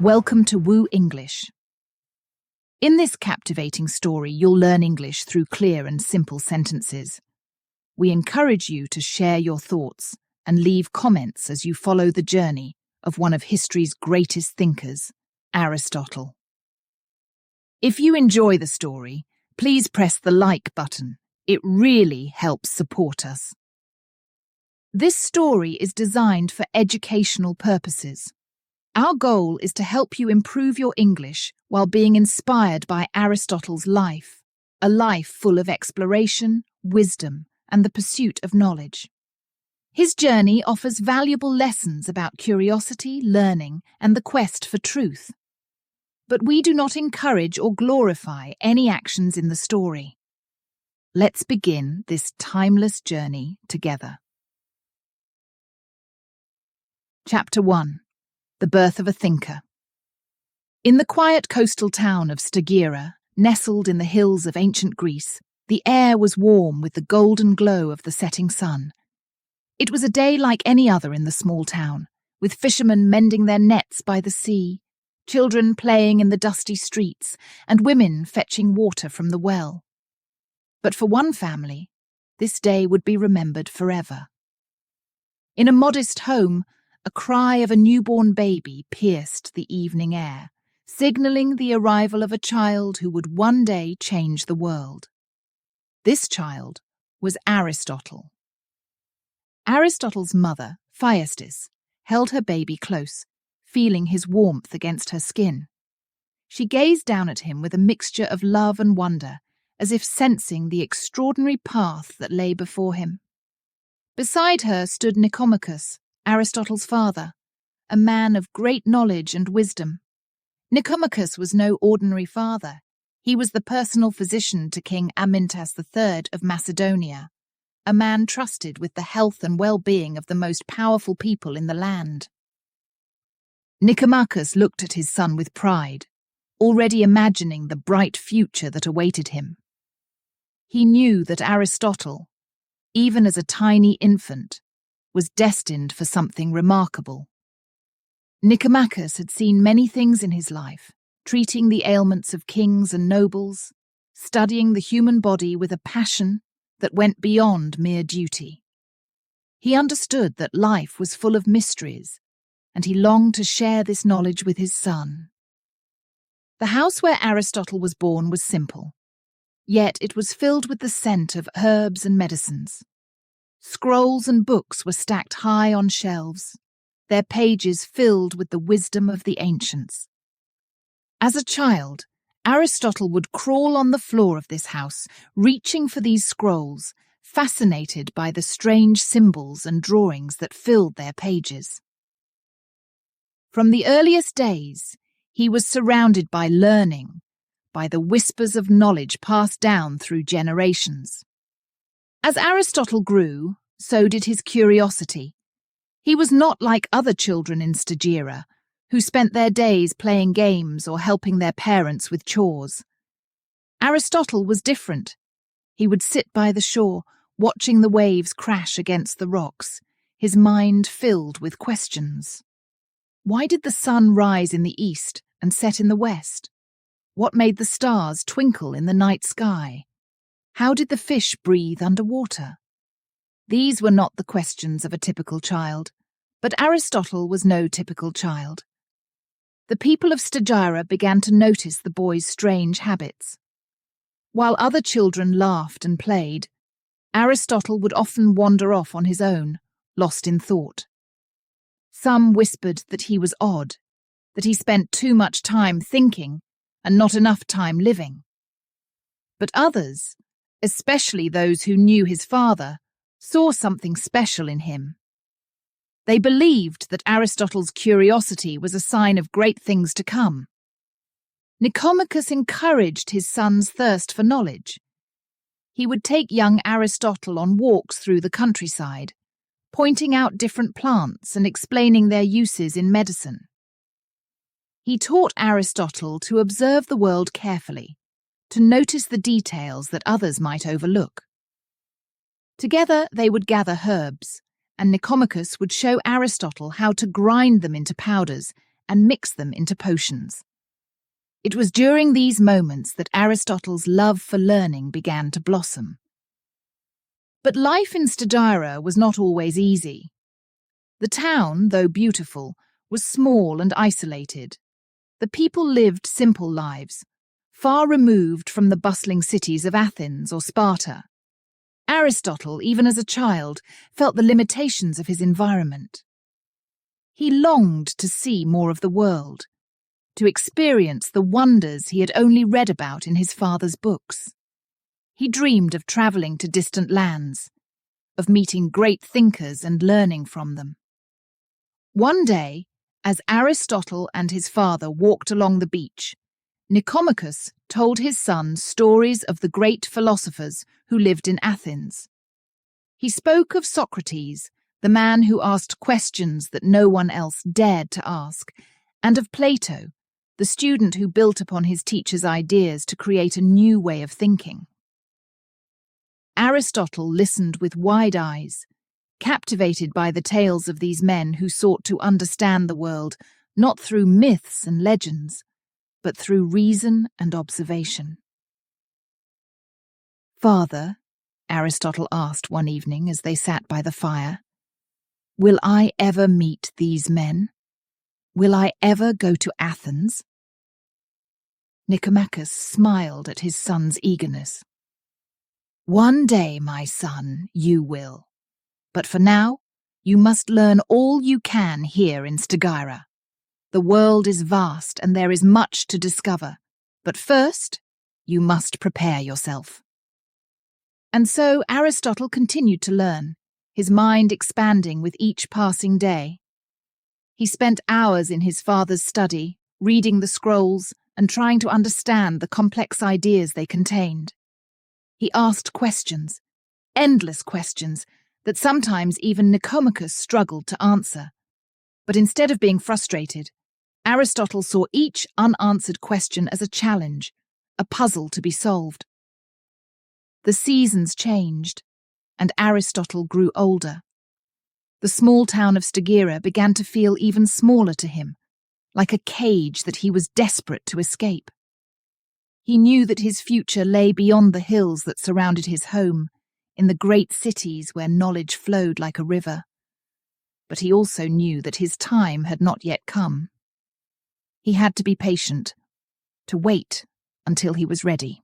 Welcome to WooEnglish. In this captivating story, you'll learn English through clear and simple sentences. We encourage you to share your thoughts and leave comments as you follow the journey of one of history's greatest thinkers, Aristotle. If you enjoy the story, please press the like button. It really helps support us. This story is designed for educational purposes. Our goal is to help you improve your English while being inspired by Aristotle's life, a life full of exploration, wisdom, and the pursuit of knowledge. His journey offers valuable lessons about curiosity, learning, and the quest for truth. But we do not encourage or glorify any actions in the story. Let's begin this timeless journey together. Chapter 1. The Birth of a Thinker. In the quiet coastal town of Stagira, nestled in the hills of ancient Greece, the air was warm with the golden glow of the setting sun. It was a day like any other in the small town, with fishermen mending their nets by the sea, children playing in the dusty streets, and women fetching water from the well. But for one family, this day would be remembered forever. In a modest home, a cry of a newborn baby pierced the evening air, signalling the arrival of a child who would one day change the world. This child was Aristotle. Aristotle's mother, Thyestes, held her baby close, feeling his warmth against her skin. She gazed down at him with a mixture of love and wonder, as if sensing the extraordinary path that lay before him. Beside her stood Nicomachus, Aristotle's father, a man of great knowledge and wisdom. Nicomachus was no ordinary father. He was the personal physician to King Amyntas III of Macedonia, a man trusted with the health and well-being of the most powerful people in the land. Nicomachus looked at his son with pride, already imagining the bright future that awaited him. He knew that Aristotle, even as a tiny infant, was destined for something remarkable. Nicomachus had seen many things in his life, treating the ailments of kings and nobles, studying the human body with a passion that went beyond mere duty. He understood that life was full of mysteries, and he longed to share this knowledge with his son. The house where Aristotle was born was simple, yet it was filled with the scent of herbs and medicines. Scrolls and books were stacked high on shelves, their pages filled with the wisdom of the ancients. As a child, Aristotle would crawl on the floor of this house, reaching for these scrolls, fascinated by the strange symbols and drawings that filled their pages. From the earliest days, he was surrounded by learning, by the whispers of knowledge passed down through generations. As Aristotle grew, so did his curiosity. He was not like other children in Stagira, who spent their days playing games or helping their parents with chores. Aristotle was different. He would sit by the shore, watching the waves crash against the rocks, his mind filled with questions. Why did the sun rise in the east and set in the west? What made the stars twinkle in the night sky? How did the fish breathe underwater? These were not the questions of a typical child, but Aristotle was no typical child. The people of Stagira began to notice the boy's strange habits. While other children laughed and played, Aristotle would often wander off on his own, lost in thought. Some whispered that he was odd, that he spent too much time thinking and not enough time living. But others, especially those who knew his father, saw something special in him. They believed that Aristotle's curiosity was a sign of great things to come. Nicomachus encouraged his son's thirst for knowledge. He would take young Aristotle on walks through the countryside, pointing out different plants and explaining their uses in medicine. He taught Aristotle to observe the world carefully, to notice the details that others might overlook. Together they would gather herbs, and Nicomachus would show Aristotle how to grind them into powders and mix them into potions. It was during these moments that Aristotle's love for learning began to blossom. But life in Stagira was not always easy. The town, though beautiful, was small and isolated. The people lived simple lives, far removed from the bustling cities of Athens or Sparta. Aristotle, even as a child, felt the limitations of his environment. He longed to see more of the world, to experience the wonders he had only read about in his father's books. He dreamed of travelling to distant lands, of meeting great thinkers and learning from them. One day, as Aristotle and his father walked along the beach, Nicomachus told his son stories of the great philosophers who lived in Athens. He spoke of Socrates, the man who asked questions that no one else dared to ask, and of Plato, the student who built upon his teacher's ideas to create a new way of thinking. Aristotle listened with wide eyes, captivated by the tales of these men who sought to understand the world not through myths and legends, but through reason and observation. "Father," Aristotle asked one evening as they sat by the fire, "will I ever meet these men? Will I ever go to Athens?" Nicomachus smiled at his son's eagerness. "One day, my son, you will. But for now, you must learn all you can here in Stagira. The world is vast and there is much to discover. But first, you must prepare yourself." And so Aristotle continued to learn, his mind expanding with each passing day. He spent hours in his father's study, reading the scrolls and trying to understand the complex ideas they contained. He asked questions, endless questions, that sometimes even Nicomachus struggled to answer. But instead of being frustrated, Aristotle saw each unanswered question as a challenge, a puzzle to be solved. The seasons changed, and Aristotle grew older. The small town of Stagira began to feel even smaller to him, like a cage that he was desperate to escape. He knew that his future lay beyond the hills that surrounded his home, in the great cities where knowledge flowed like a river. But he also knew that his time had not yet come. He had to be patient, to wait until he was ready.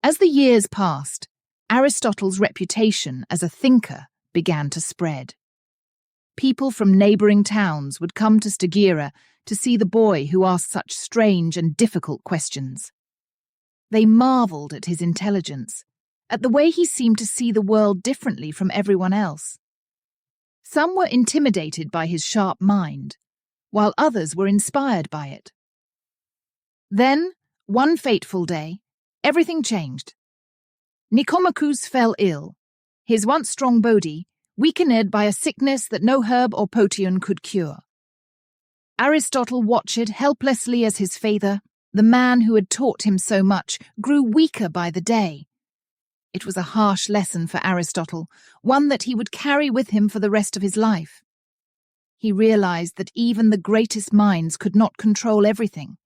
As the years passed, Aristotle's reputation as a thinker began to spread. People from neighbouring towns would come to Stagira to see the boy who asked such strange and difficult questions. They marvelled at his intelligence, at the way he seemed to see the world differently from everyone else. Some were intimidated by his sharp mind, while others were inspired by it. Then, one fateful day, everything changed. Nicomachus fell ill, his once strong body weakened by a sickness that no herb or potion could cure. Aristotle watched helplessly as his father, the man who had taught him so much, grew weaker by the day. It was a harsh lesson for Aristotle, one that he would carry with him for the rest of his life. He realized that even the greatest minds could not control everything,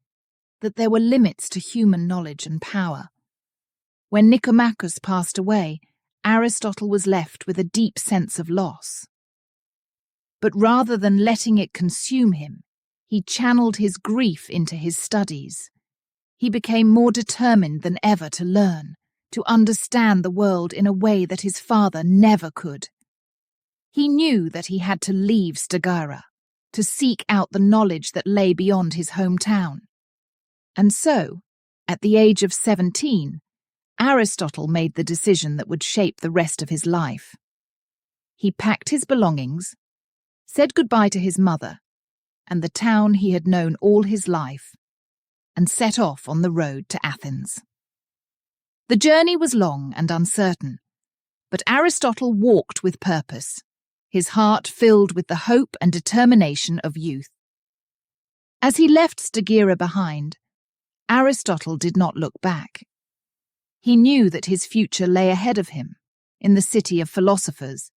that there were limits to human knowledge and power. When Nicomachus passed away, Aristotle was left with a deep sense of loss. But rather than letting it consume him, he channeled his grief into his studies. He became more determined than ever to learn, to understand the world in a way that his father never could. He knew that he had to leave Stagira, to seek out the knowledge that lay beyond his hometown. And so, at the age of 17, Aristotle made the decision that would shape the rest of his life. He packed his belongings, said goodbye to his mother, and the town he had known all his life, and set off on the road to Athens. The journey was long and uncertain, but Aristotle walked with purpose, his heart filled with the hope and determination of youth. As he left Stagira behind, Aristotle did not look back. He knew that his future lay ahead of him, in the city of philosophers,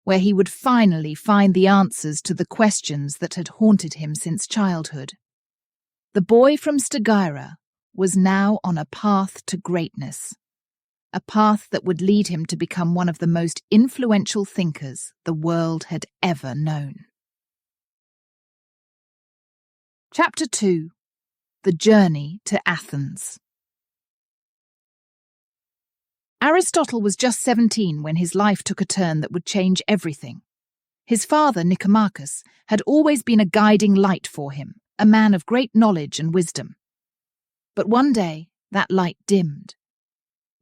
where he would finally find the answers to the questions that had haunted him since childhood. The boy from Stagira was now on a path to greatness, a path that would lead him to become one of the most influential thinkers the world had ever known. Chapter 2: The Journey to Athens. Aristotle was just 17 when his life took a turn that would change everything. His father, Nicomachus, had always been a guiding light for him, a man of great knowledge and wisdom. But one day, that light dimmed.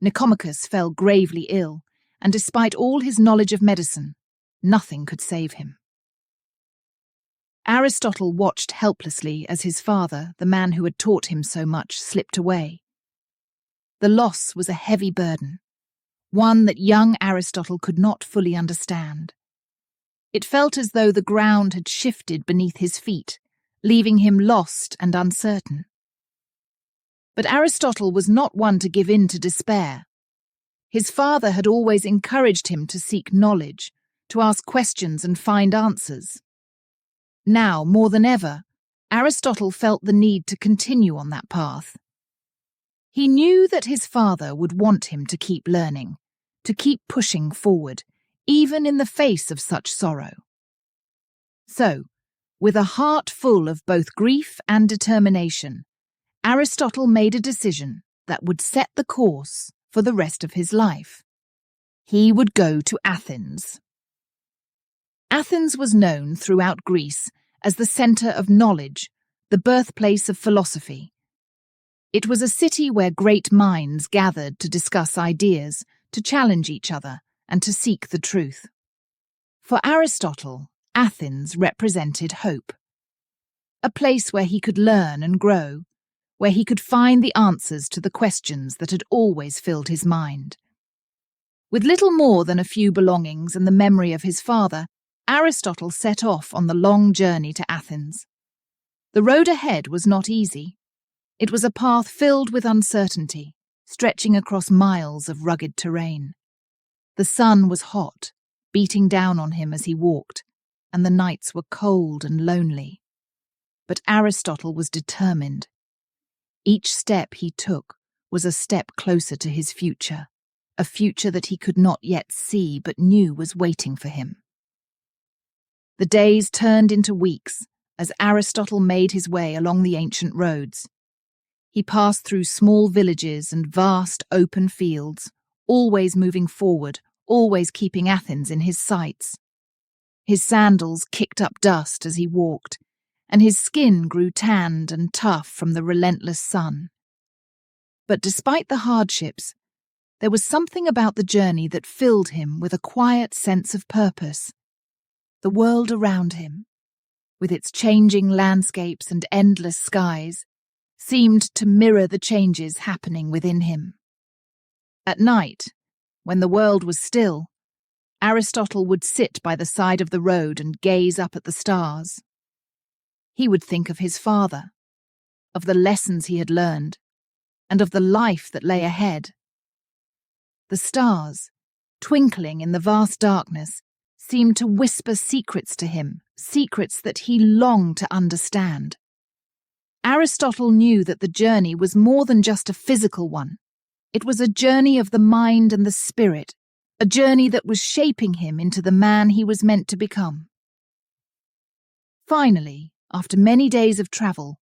Nicomachus fell gravely ill, and despite all his knowledge of medicine, nothing could save him. Aristotle watched helplessly as his father, the man who had taught him so much, slipped away. The loss was a heavy burden, one that young Aristotle could not fully understand. It felt as though the ground had shifted beneath his feet, leaving him lost and uncertain. But Aristotle was not one to give in to despair. His father had always encouraged him to seek knowledge, to ask questions and find answers. Now, more than ever, Aristotle felt the need to continue on that path. He knew that his father would want him to keep learning, to keep pushing forward, even in the face of such sorrow. So, with a heart full of both grief and determination, Aristotle made a decision that would set the course for the rest of his life. He would go to Athens. Athens was known throughout Greece as the centre of knowledge, the birthplace of philosophy. It was a city where great minds gathered to discuss ideas, to challenge each other, and to seek the truth. For Aristotle, Athens represented hope. A place where he could learn and grow, where he could find the answers to the questions that had always filled his mind. With little more than a few belongings and the memory of his father, Aristotle set off on the long journey to Athens. The road ahead was not easy. It was a path filled with uncertainty, stretching across miles of rugged terrain. The sun was hot, beating down on him as he walked, and the nights were cold and lonely. But Aristotle was determined. Each step he took was a step closer to his future, a future that he could not yet see but knew was waiting for him. The days turned into weeks as Aristotle made his way along the ancient roads. He passed through small villages and vast open fields, always moving forward, always keeping Athens in his sights. His sandals kicked up dust as he walked, and his skin grew tanned and tough from the relentless sun. But despite the hardships, there was something about the journey that filled him with a quiet sense of purpose. The world around him, with its changing landscapes and endless skies, seemed to mirror the changes happening within him. At night, when the world was still, Aristotle would sit by the side of the road and gaze up at the stars. He would think of his father, of the lessons he had learned, and of the life that lay ahead. The stars, twinkling in the vast darkness, seemed to whisper secrets to him, secrets that he longed to understand. Aristotle knew that the journey was more than just a physical one. It was a journey of the mind and the spirit, a journey that was shaping him into the man he was meant to become. Finally, after many days of travel,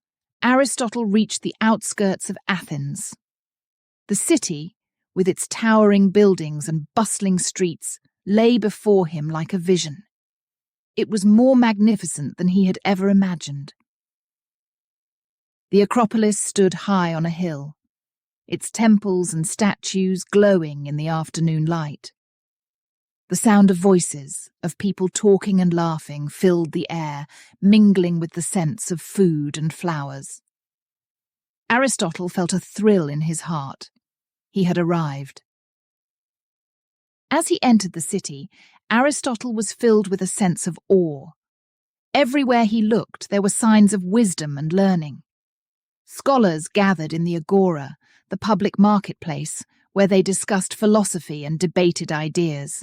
Aristotle reached the outskirts of Athens. The city, with its towering buildings and bustling streets, lay before him like a vision. It was more magnificent than he had ever imagined. The Acropolis stood high on a hill, its temples and statues glowing in the afternoon light. The sound of voices, of people talking and laughing, filled the air, mingling with the scents of food and flowers. Aristotle felt a thrill in his heart. He had arrived. As he entered the city, Aristotle was filled with a sense of awe. Everywhere he looked, there were signs of wisdom and learning. Scholars gathered in the agora, the public marketplace, where they discussed philosophy and debated ideas.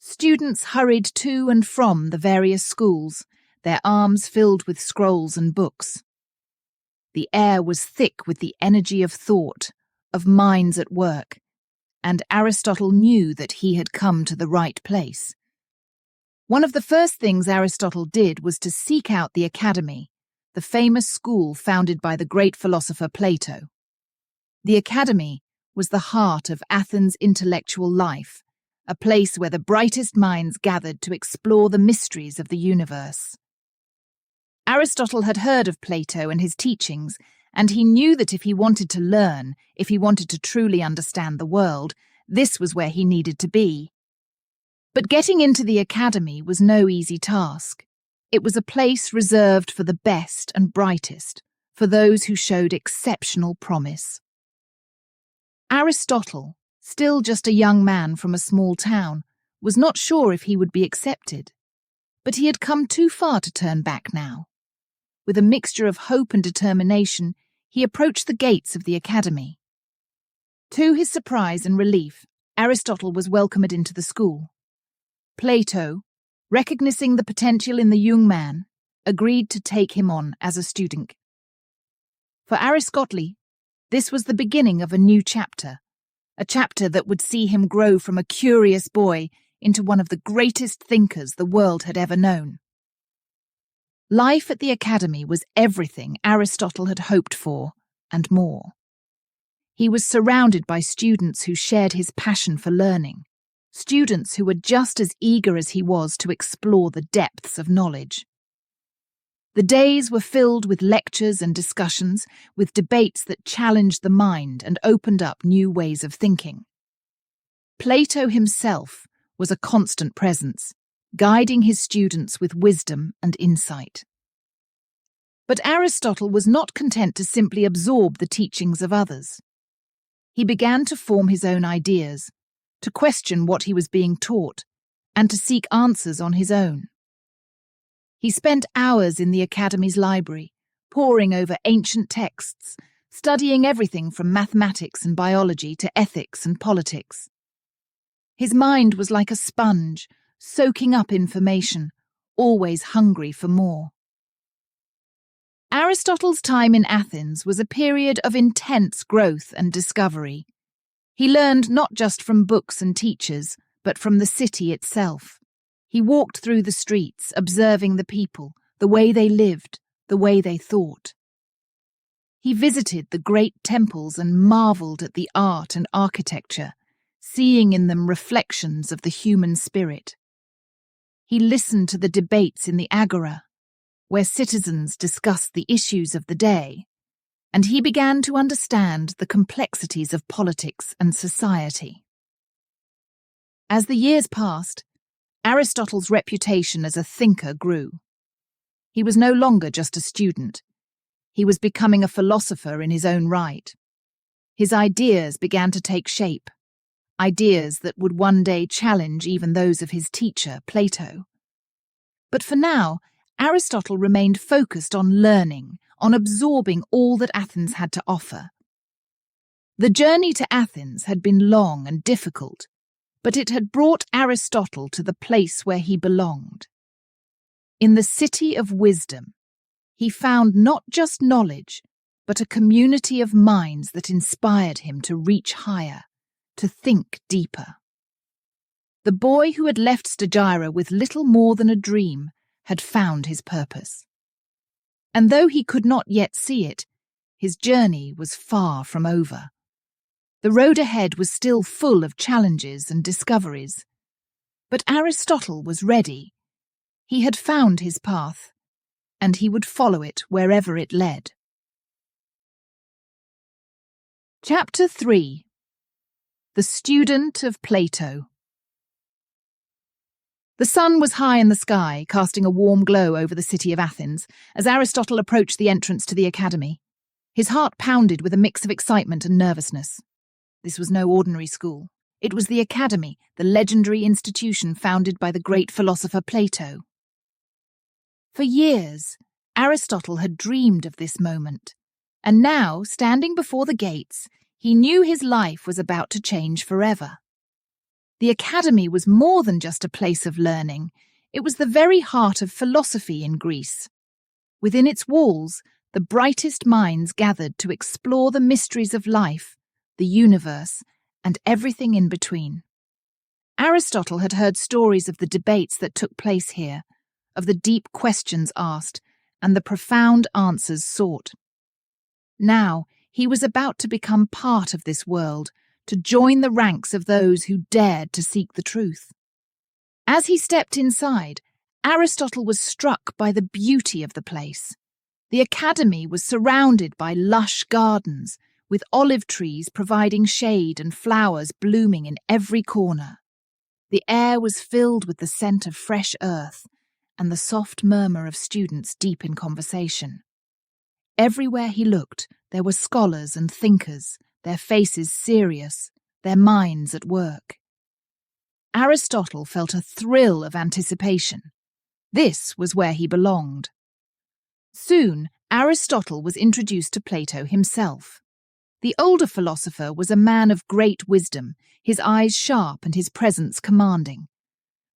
Students hurried to and from the various schools, their arms filled with scrolls and books. The air was thick with the energy of thought, of minds at work, and Aristotle knew that he had come to the right place. One of the first things Aristotle did was to seek out the Academy, the famous school founded by the great philosopher Plato. The Academy was the heart of Athens' intellectual life, a place where the brightest minds gathered to explore the mysteries of the universe. Aristotle had heard of Plato and his teachings, and he knew that if he wanted to learn, if he wanted to truly understand the world, this was where he needed to be. But getting into the Academy was no easy task. It was a place reserved for the best and brightest, for those who showed exceptional promise. Aristotle, still just a young man from a small town, was not sure if he would be accepted. But he had come too far to turn back now. With a mixture of hope and determination, he approached the gates of the Academy. To his surprise and relief, Aristotle was welcomed into the school. Plato, recognizing the potential in the young man, agreed to take him on as a student. For Aristotle, this was the beginning of a new chapter, a chapter that would see him grow from a curious boy into one of the greatest thinkers the world had ever known. Life at the Academy was everything Aristotle had hoped for, and more. He was surrounded by students who shared his passion for learning, students who were just as eager as he was to explore the depths of knowledge. The days were filled with lectures and discussions, with debates that challenged the mind and opened up new ways of thinking. Plato himself was a constant presence, guiding his students with wisdom and insight. But Aristotle was not content to simply absorb the teachings of others. He began to form his own ideas, to question what he was being taught, and to seek answers on his own. He spent hours in the Academy's library, poring over ancient texts, studying everything from mathematics and biology to ethics and politics. His mind was like a sponge, soaking up information, always hungry for more. Aristotle's time in Athens was a period of intense growth and discovery. He learned not just from books and teachers, but from the city itself. He walked through the streets, observing the people, the way they lived, the way they thought. He visited the great temples and marveled at the art and architecture, seeing in them reflections of the human spirit. He listened to the debates in the agora, where citizens discussed the issues of the day, and he began to understand the complexities of politics and society. As the years passed, Aristotle's reputation as a thinker grew. He was no longer just a student. He was becoming a philosopher in his own right. His ideas began to take shape, ideas that would one day challenge even those of his teacher, Plato. But for now, Aristotle remained focused on learning, on absorbing all that Athens had to offer. The journey to Athens had been long and difficult, but it had brought Aristotle to the place where he belonged. In the city of wisdom, he found not just knowledge, but a community of minds that inspired him to reach higher, to think deeper. The boy who had left Stagira with little more than a dream had found his purpose. And though he could not yet see it, his journey was far from over. The road ahead was still full of challenges and discoveries. But Aristotle was ready. He had found his path, and he would follow it wherever it led. Chapter 3. The Student of Plato. The sun was high in the sky, casting a warm glow over the city of Athens, as Aristotle approached the entrance to the Academy. His heart pounded with a mix of excitement and nervousness. This was no ordinary school. It was the Academy, the legendary institution founded by the great philosopher Plato. For years, Aristotle had dreamed of this moment, and now, standing before the gates, he knew his life was about to change forever. The academy was more than just a place of learning. It was the very heart of philosophy in Greece. Within its walls, the brightest minds gathered to explore the mysteries of life, the universe, and everything in between. Aristotle had heard stories of the debates that took place here, of the deep questions asked, and the profound answers sought. Now, he was about to become part of this world, to join the ranks of those who dared to seek the truth. As he stepped inside, Aristotle was struck by the beauty of the place. The academy was surrounded by lush gardens, with olive trees providing shade and flowers blooming in every corner. The air was filled with the scent of fresh earth and the soft murmur of students deep in conversation. Everywhere he looked, there were scholars and thinkers, their faces serious, their minds at work. Aristotle felt a thrill of anticipation. This was where he belonged. Soon, Aristotle was introduced to Plato himself. The older philosopher was a man of great wisdom, his eyes sharp and his presence commanding.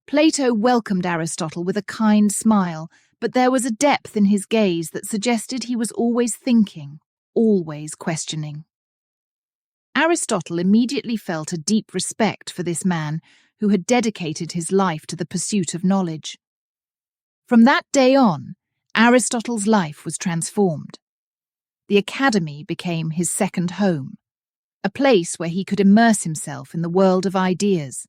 Plato welcomed Aristotle with a kind smile, but there was a depth in his gaze that suggested he was always thinking, always questioning. Aristotle immediately felt a deep respect for this man who had dedicated his life to the pursuit of knowledge. From that day on, Aristotle's life was transformed. The academy became his second home, a place where he could immerse himself in the world of ideas.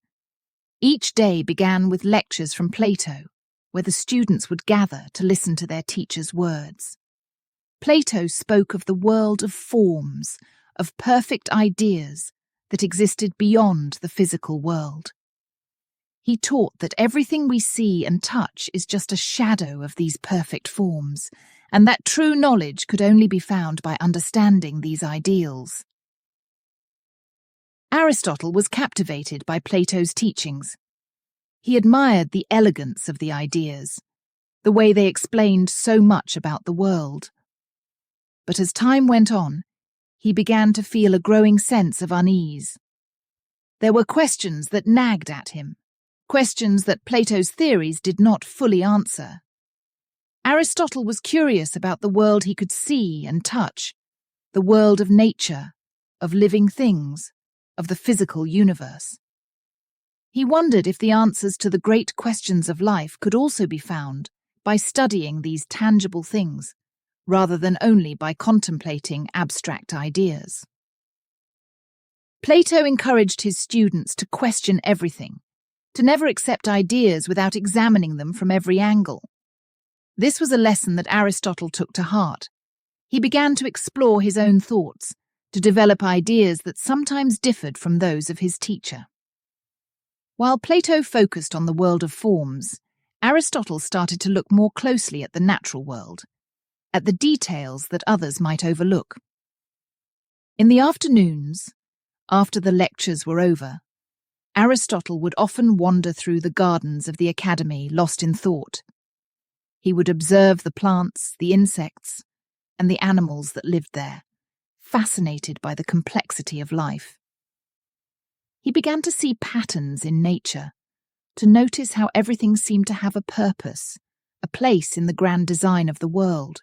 Each day began with lectures from Plato, where the students would gather to listen to their teacher's words. Plato spoke of the world of forms, of perfect ideas that existed beyond the physical world. He taught that everything we see and touch is just a shadow of these perfect forms, and that true knowledge could only be found by understanding these ideals. Aristotle was captivated by Plato's teachings. He admired the elegance of the ideas, the way they explained so much about the world. But as time went on, he began to feel a growing sense of unease. There were questions that nagged at him, questions that Plato's theories did not fully answer. Aristotle was curious about the world he could see and touch, the world of nature, of living things, of the physical universe. He wondered if the answers to the great questions of life could also be found by studying these tangible things, rather than only by contemplating abstract ideas. Plato encouraged his students to question everything, to never accept ideas without examining them from every angle. This was a lesson that Aristotle took to heart. He began to explore his own thoughts, to develop ideas that sometimes differed from those of his teacher. While Plato focused on the world of forms, Aristotle started to look more closely at the natural world, at the details that others might overlook. In the afternoons, after the lectures were over, Aristotle would often wander through the gardens of the academy, lost in thought. He would observe the plants, the insects, and the animals that lived there, fascinated by the complexity of life. He began to see patterns in nature, to notice how everything seemed to have a purpose, a place in the grand design of the world.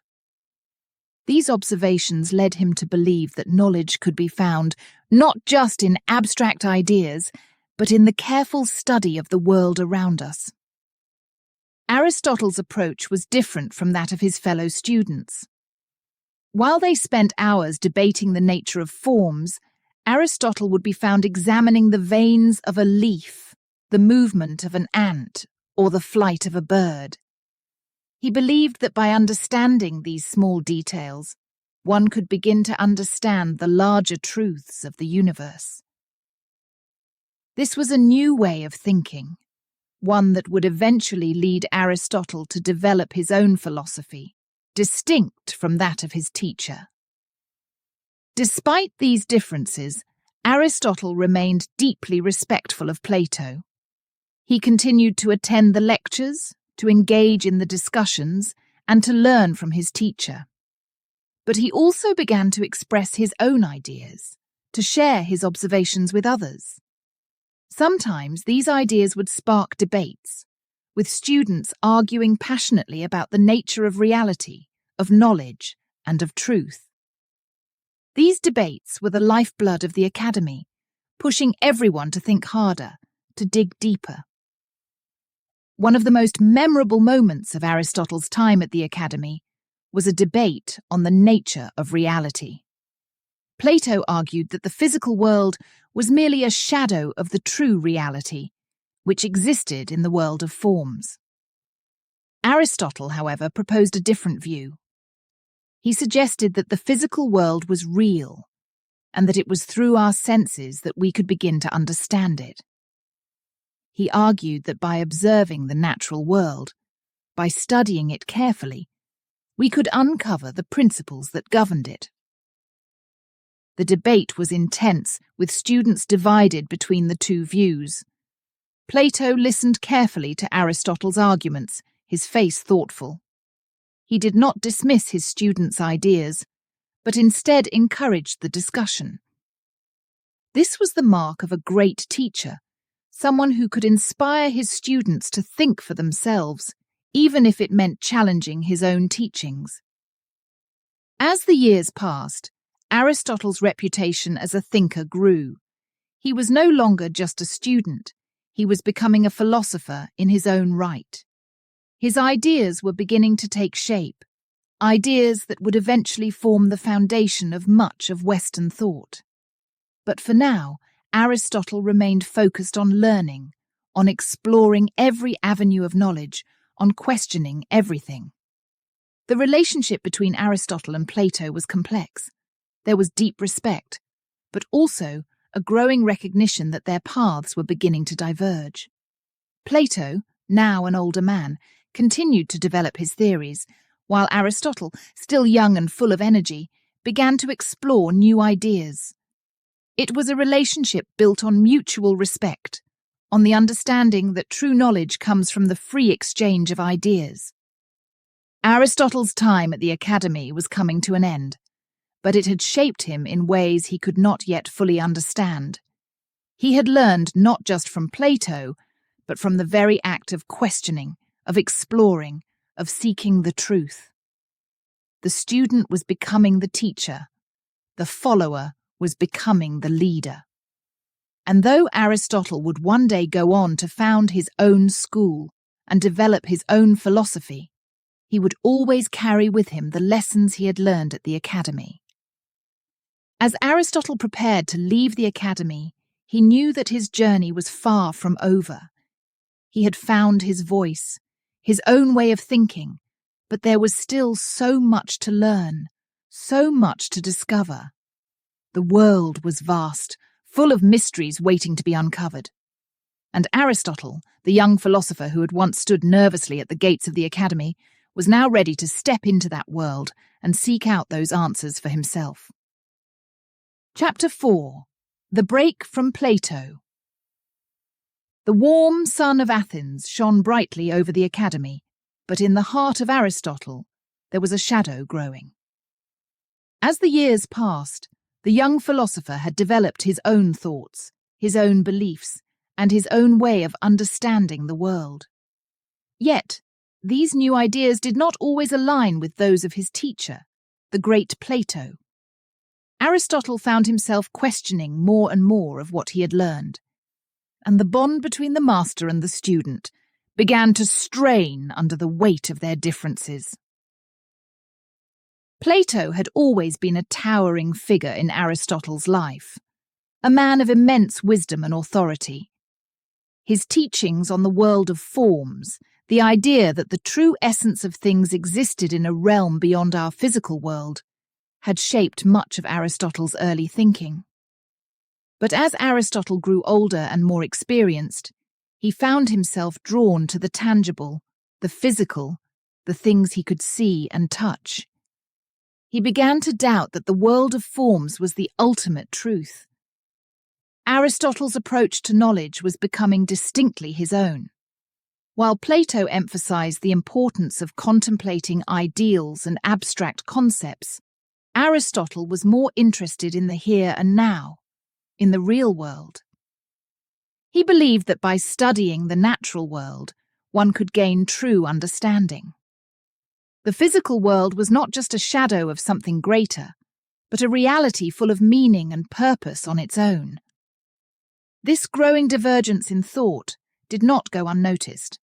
These observations led him to believe that knowledge could be found not just in abstract ideas, but in the careful study of the world around us. Aristotle's approach was different from that of his fellow students. While they spent hours debating the nature of forms, Aristotle would be found examining the veins of a leaf, the movement of an ant, or the flight of a bird. He believed that by understanding these small details, one could begin to understand the larger truths of the universe. This was a new way of thinking, one that would eventually lead Aristotle to develop his own philosophy, distinct from that of his teacher. Despite these differences, Aristotle remained deeply respectful of Plato. He continued to attend the lectures, to engage in the discussions, and to learn from his teacher. But he also began to express his own ideas, to share his observations with others. Sometimes these ideas would spark debates, with students arguing passionately about the nature of reality, of knowledge, and of truth. These debates were the lifeblood of the academy, pushing everyone to think harder, to dig deeper. One of the most memorable moments of Aristotle's time at the academy was a debate on the nature of reality. Plato argued that the physical world was merely a shadow of the true reality, which existed in the world of forms. Aristotle, however, proposed a different view. He suggested that the physical world was real, and that it was through our senses that we could begin to understand it. He argued that by observing the natural world, by studying it carefully, we could uncover the principles that governed it. The debate was intense, with students divided between the two views. Plato listened carefully to Aristotle's arguments, his face thoughtful. He did not dismiss his students' ideas, but instead encouraged the discussion. This was the mark of a great teacher, someone who could inspire his students to think for themselves, even if it meant challenging his own teachings. As the years passed, Aristotle's reputation as a thinker grew. He was no longer just a student, he was becoming a philosopher in his own right. His ideas were beginning to take shape, ideas that would eventually form the foundation of much of Western thought. But for now, Aristotle remained focused on learning, on exploring every avenue of knowledge, on questioning everything. The relationship between Aristotle and Plato was complex. There was deep respect, but also a growing recognition that their paths were beginning to diverge. Plato, now an older man, continued to develop his theories, while Aristotle, still young and full of energy, began to explore new ideas. It was a relationship built on mutual respect, on the understanding that true knowledge comes from the free exchange of ideas. Aristotle's time at the academy was coming to an end, but it had shaped him in ways he could not yet fully understand. He had learned not just from Plato, but from the very act of questioning, of exploring, of seeking the truth. The student was becoming the teacher. The follower was becoming the leader. And though Aristotle would one day go on to found his own school and develop his own philosophy, he would always carry with him the lessons he had learned at the academy. As Aristotle prepared to leave the academy, he knew that his journey was far from over. He had found his voice, his own way of thinking, but there was still so much to learn, so much to discover. The world was vast, full of mysteries waiting to be uncovered. And Aristotle, the young philosopher who had once stood nervously at the gates of the academy, was now ready to step into that world and seek out those answers for himself. Chapter 4. The Break from Plato. The warm sun of Athens shone brightly over the academy, but in the heart of Aristotle there was a shadow growing. As the years passed, the young philosopher had developed his own thoughts, his own beliefs, and his own way of understanding the world. Yet, these new ideas did not always align with those of his teacher, the great Plato. Aristotle found himself questioning more and more of what he had learned, and the bond between the master and the student began to strain under the weight of their differences. Plato had always been a towering figure in Aristotle's life, a man of immense wisdom and authority. His teachings on the world of forms, the idea that the true essence of things existed in a realm beyond our physical world, had shaped much of Aristotle's early thinking. But as Aristotle grew older and more experienced, he found himself drawn to the tangible, the physical, the things he could see and touch. He began to doubt that the world of forms was the ultimate truth. Aristotle's approach to knowledge was becoming distinctly his own. While Plato emphasized the importance of contemplating ideals and abstract concepts, Aristotle was more interested in the here and now, in the real world. He believed that by studying the natural world, one could gain true understanding. The physical world was not just a shadow of something greater, but a reality full of meaning and purpose on its own. This growing divergence in thought did not go unnoticed.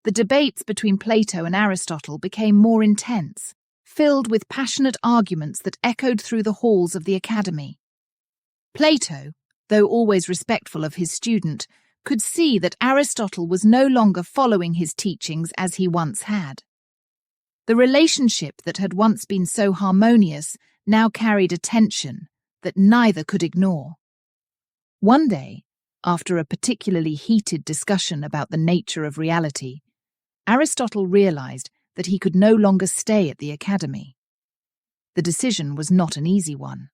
The debates between Plato and Aristotle became more intense, filled with passionate arguments that echoed through the halls of the academy. Plato, though always respectful of his student, could see that Aristotle was no longer following his teachings as he once had. The relationship that had once been so harmonious now carried a tension that neither could ignore. One day, after a particularly heated discussion about the nature of reality, Aristotle realized that he could no longer stay at the academy. The decision was not an easy one.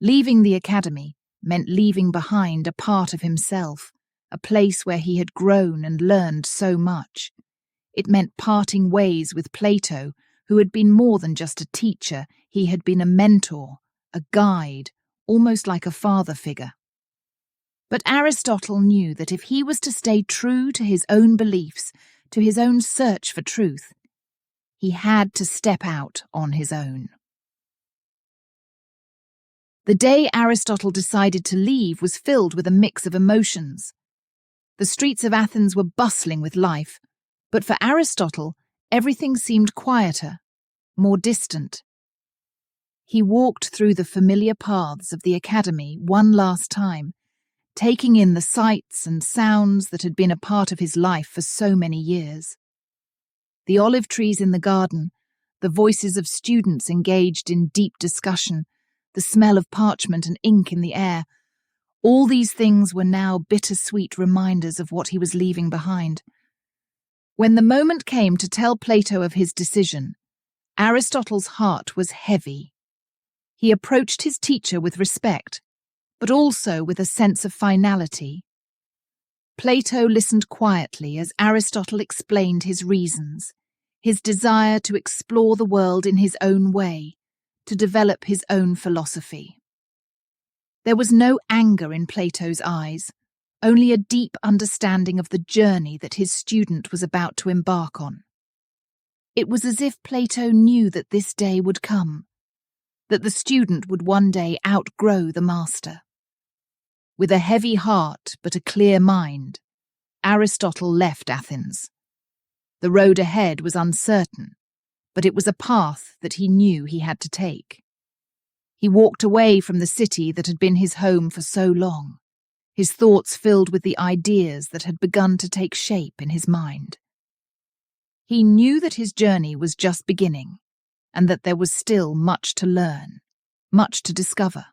Leaving the academy meant leaving behind a part of himself, a place where he had grown and learned so much. It meant parting ways with Plato, who had been more than just a teacher. He had been a mentor, a guide, almost like a father figure. But Aristotle knew that if he was to stay true to his own beliefs, to his own search for truth, he had to step out on his own. The day Aristotle decided to leave was filled with a mix of emotions. The streets of Athens were bustling with life, but for Aristotle, everything seemed quieter, more distant. He walked through the familiar paths of the academy one last time, taking in the sights and sounds that had been a part of his life for so many years. The olive trees in the garden, the voices of students engaged in deep discussion, the smell of parchment and ink in the air, all these things were now bittersweet reminders of what he was leaving behind. When the moment came to tell Plato of his decision, Aristotle's heart was heavy. He approached his teacher with respect, but also with a sense of finality. Plato listened quietly as Aristotle explained his reasons, his desire to explore the world in his own way, to develop his own philosophy. There was no anger in Plato's eyes, only a deep understanding of the journey that his student was about to embark on. It was as if Plato knew that this day would come, that the student would one day outgrow the master. With a heavy heart but a clear mind, Aristotle left Athens. The road ahead was uncertain, but it was a path that he knew he had to take. He walked away from the city that had been his home for so long, his thoughts filled with the ideas that had begun to take shape in his mind. He knew that his journey was just beginning, and that there was still much to learn, much to discover.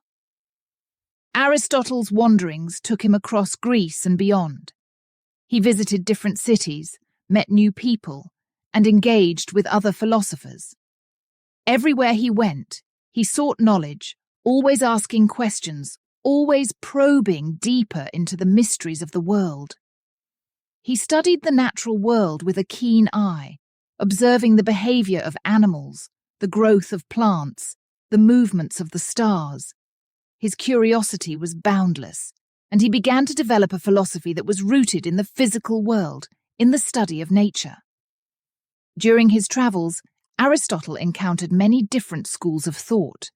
Aristotle's wanderings took him across Greece and beyond. He visited different cities, met new people, and engaged with other philosophers. Everywhere he went, he sought knowledge, always asking questions, always probing deeper into the mysteries of the world. He studied the natural world with a keen eye, observing the behavior of animals, the growth of plants, the movements of the stars. His curiosity was boundless, and he began to develop a philosophy that was rooted in the physical world, in the study of nature. During his travels, Aristotle encountered many different schools of thought.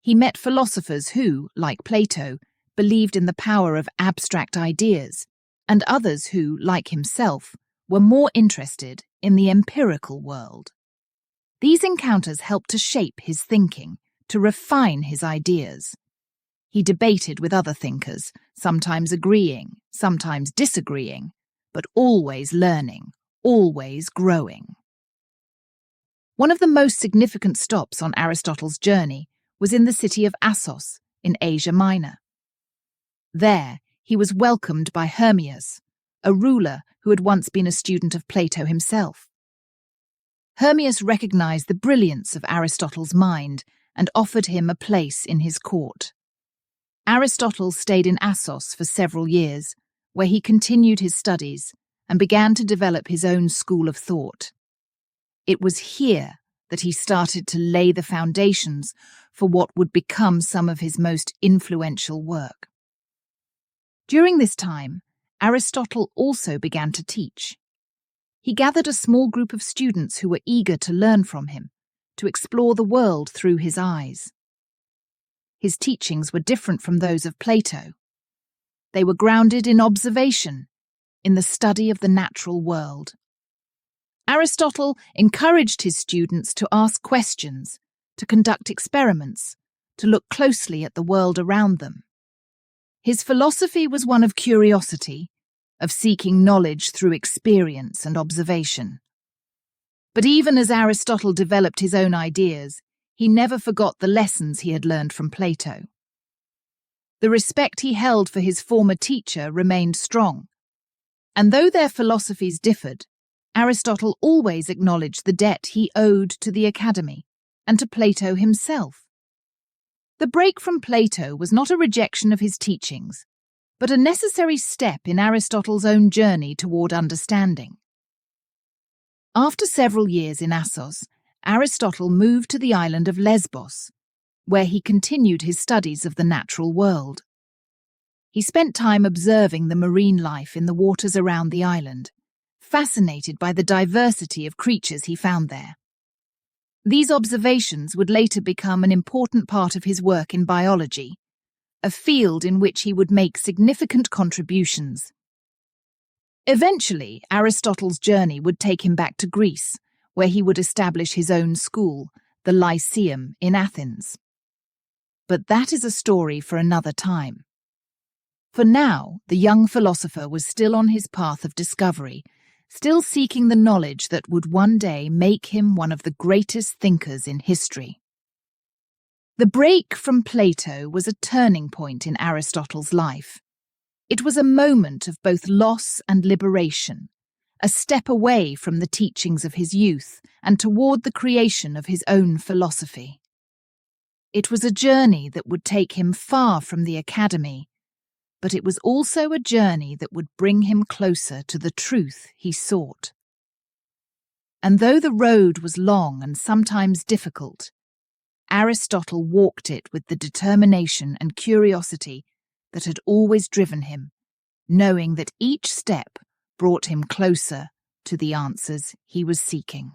He met philosophers who, like Plato, believed in the power of abstract ideas, and others who, like himself, were more interested in the empirical world. These encounters helped to shape his thinking, to refine his ideas. He debated with other thinkers, sometimes agreeing, sometimes disagreeing, but always learning, always growing. One of the most significant stops on Aristotle's journey was in the city of Assos, in Asia Minor. There, he was welcomed by Hermias, a ruler who had once been a student of Plato himself. Hermias recognized the brilliance of Aristotle's mind and offered him a place in his court. Aristotle stayed in Assos for several years, where he continued his studies and began to develop his own school of thought. It was here that he started to lay the foundations for what would become some of his most influential work. During this time, Aristotle also began to teach. He gathered a small group of students who were eager to learn from him, to explore the world through his eyes. His teachings were different from those of Plato. They were grounded in observation, in the study of the natural world. Aristotle encouraged his students to ask questions, to conduct experiments, to look closely at the world around them. His philosophy was one of curiosity, of seeking knowledge through experience and observation. But even as Aristotle developed his own ideas, he never forgot the lessons he had learned from Plato. The respect he held for his former teacher remained strong, and though their philosophies differed, Aristotle always acknowledged the debt he owed to the Academy and to Plato himself. The break from Plato was not a rejection of his teachings, but a necessary step in Aristotle's own journey toward understanding. After several years in Assos, Aristotle moved to the island of Lesbos, where he continued his studies of the natural world. He spent time observing the marine life in the waters around the island, fascinated by the diversity of creatures he found there. These observations would later become an important part of his work in biology, a field in which he would make significant contributions. Eventually, Aristotle's journey would take him back to Greece, where he would establish his own school, the Lyceum in Athens. But that is a story for another time. For now, the young philosopher was still on his path of discovery, still seeking the knowledge that would one day make him one of the greatest thinkers in history. The break from Plato was a turning point in Aristotle's life. It was a moment of both loss and liberation, a step away from the teachings of his youth and toward the creation of his own philosophy. It was a journey that would take him far from the Academy, but it was also a journey that would bring him closer to the truth he sought. And though the road was long and sometimes difficult, Aristotle walked it with the determination and curiosity that had always driven him, knowing that each step brought him closer to the answers he was seeking.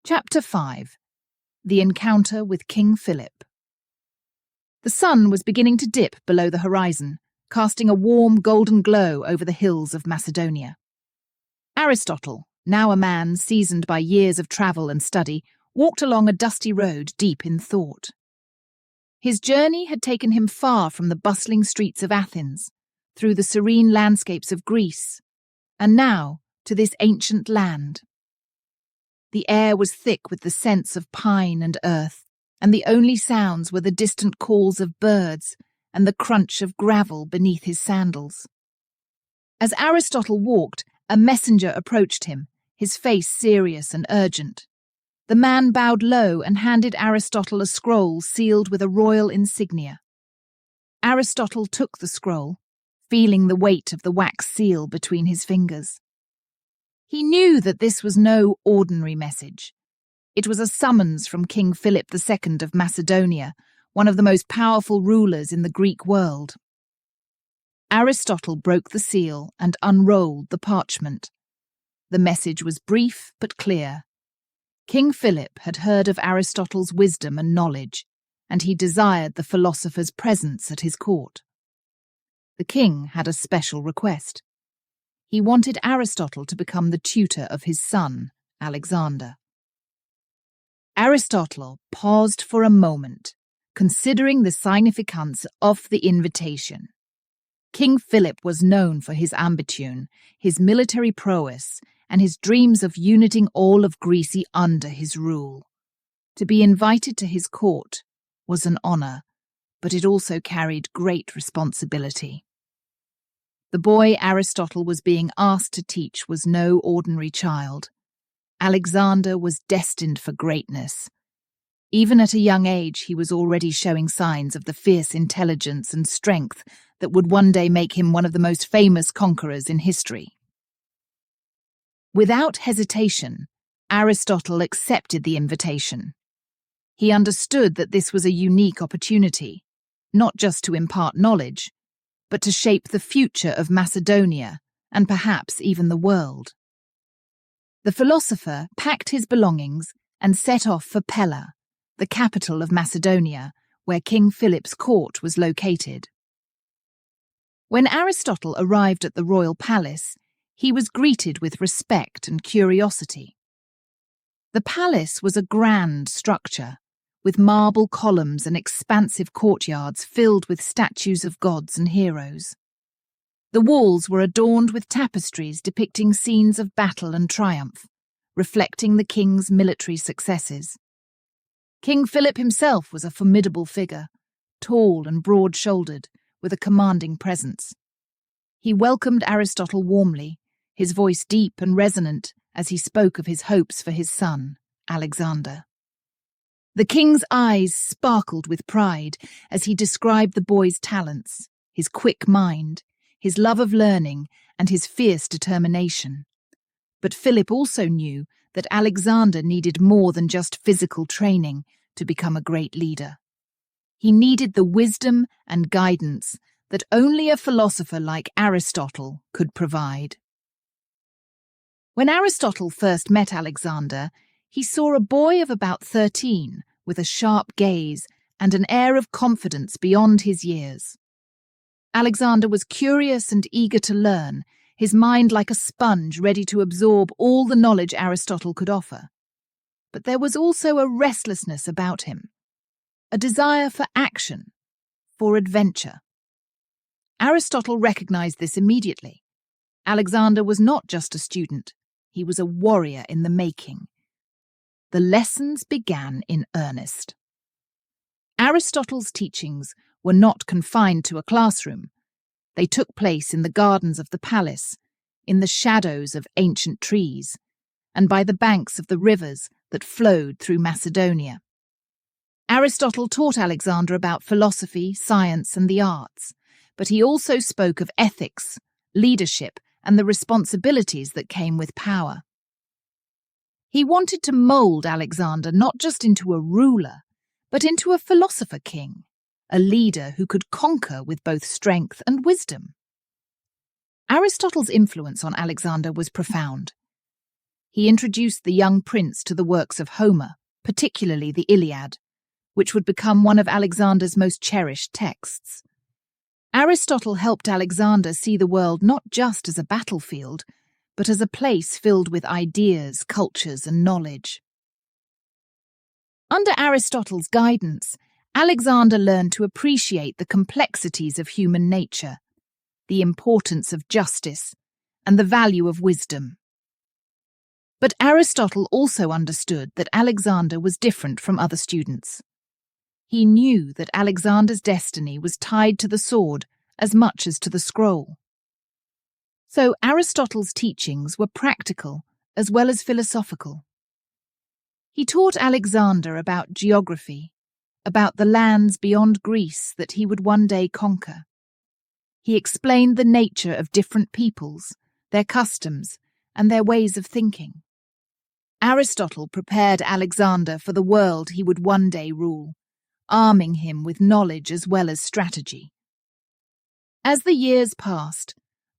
Chapter 5. The Encounter with King Philip. The sun was beginning to dip below the horizon, casting a warm golden glow over the hills of Macedonia. Aristotle, now a man seasoned by years of travel and study, walked along a dusty road deep in thought. His journey had taken him far from the bustling streets of Athens, through the serene landscapes of Greece, and now to this ancient land. The air was thick with the scents of pine and earth, and the only sounds were the distant calls of birds and the crunch of gravel beneath his sandals. As Aristotle walked, a messenger approached him, his face serious and urgent. The man bowed low and handed Aristotle a scroll sealed with a royal insignia. Aristotle took the scroll, feeling the weight of the wax seal between his fingers. He knew that this was no ordinary message. It was a summons from King Philip II of Macedonia, one of the most powerful rulers in the Greek world. Aristotle broke the seal and unrolled the parchment. The message was brief but clear. King Philip had heard of Aristotle's wisdom and knowledge, and he desired the philosopher's presence at his court. The king had a special request. He wanted Aristotle to become the tutor of his son, Alexander. Aristotle paused for a moment, considering the significance of the invitation. King Philip was known for his ambition, his military prowess, and his dreams of uniting all of Greece under his rule. To be invited to his court was an honor, but it also carried great responsibility. The boy Aristotle was being asked to teach was no ordinary child. Alexander was destined for greatness. Even at a young age, he was already showing signs of the fierce intelligence and strength that would one day make him one of the most famous conquerors in history. Without hesitation, Aristotle accepted the invitation. He understood that this was a unique opportunity, not just to impart knowledge, but to shape the future of Macedonia and perhaps even the world. The philosopher packed his belongings and set off for Pella, the capital of Macedonia, where King Philip's court was located. When Aristotle arrived at the royal palace, he was greeted with respect and curiosity. The palace was a grand structure, with marble columns and expansive courtyards filled with statues of gods and heroes. The walls were adorned with tapestries depicting scenes of battle and triumph, reflecting the king's military successes. King Philip himself was a formidable figure, tall and broad-shouldered, with a commanding presence. He welcomed Aristotle warmly, his voice deep and resonant as he spoke of his hopes for his son, Alexander. The king's eyes sparkled with pride as he described the boy's talents, his quick mind, his love of learning, and his fierce determination. But Philip also knew that Alexander needed more than just physical training to become a great leader. He needed the wisdom and guidance that only a philosopher like Aristotle could provide. When Aristotle first met Alexander, he saw a boy of about 13 with a sharp gaze and an air of confidence beyond his years. Alexander was curious and eager to learn, his mind like a sponge ready to absorb all the knowledge Aristotle could offer. But there was also a restlessness about him, a desire for action, for adventure. Aristotle recognized this immediately. Alexander was not just a student, he was a warrior in the making. The lessons began in earnest. Aristotle's teachings were not confined to a classroom. They took place in the gardens of the palace, in the shadows of ancient trees, and by the banks of the rivers that flowed through Macedonia. Aristotle taught Alexander about philosophy, science, and the arts, but he also spoke of ethics, leadership, and the responsibilities that came with power. He wanted to mold Alexander not just into a ruler, but into a philosopher king, a leader who could conquer with both strength and wisdom. Aristotle's influence on Alexander was profound. He introduced the young prince to the works of Homer, particularly the Iliad, which would become one of Alexander's most cherished texts. Aristotle helped Alexander see the world not just as a battlefield, but as a place filled with ideas, cultures, and knowledge. Under Aristotle's guidance, Alexander learned to appreciate the complexities of human nature, the importance of justice, and the value of wisdom. But Aristotle also understood that Alexander was different from other students. He knew that Alexander's destiny was tied to the sword as much as to the scroll. So Aristotle's teachings were practical as well as philosophical. He taught Alexander about geography, about the lands beyond Greece that he would one day conquer. He explained the nature of different peoples, their customs, and their ways of thinking. Aristotle prepared Alexander for the world he would one day rule, arming him with knowledge as well as strategy. As the years passed,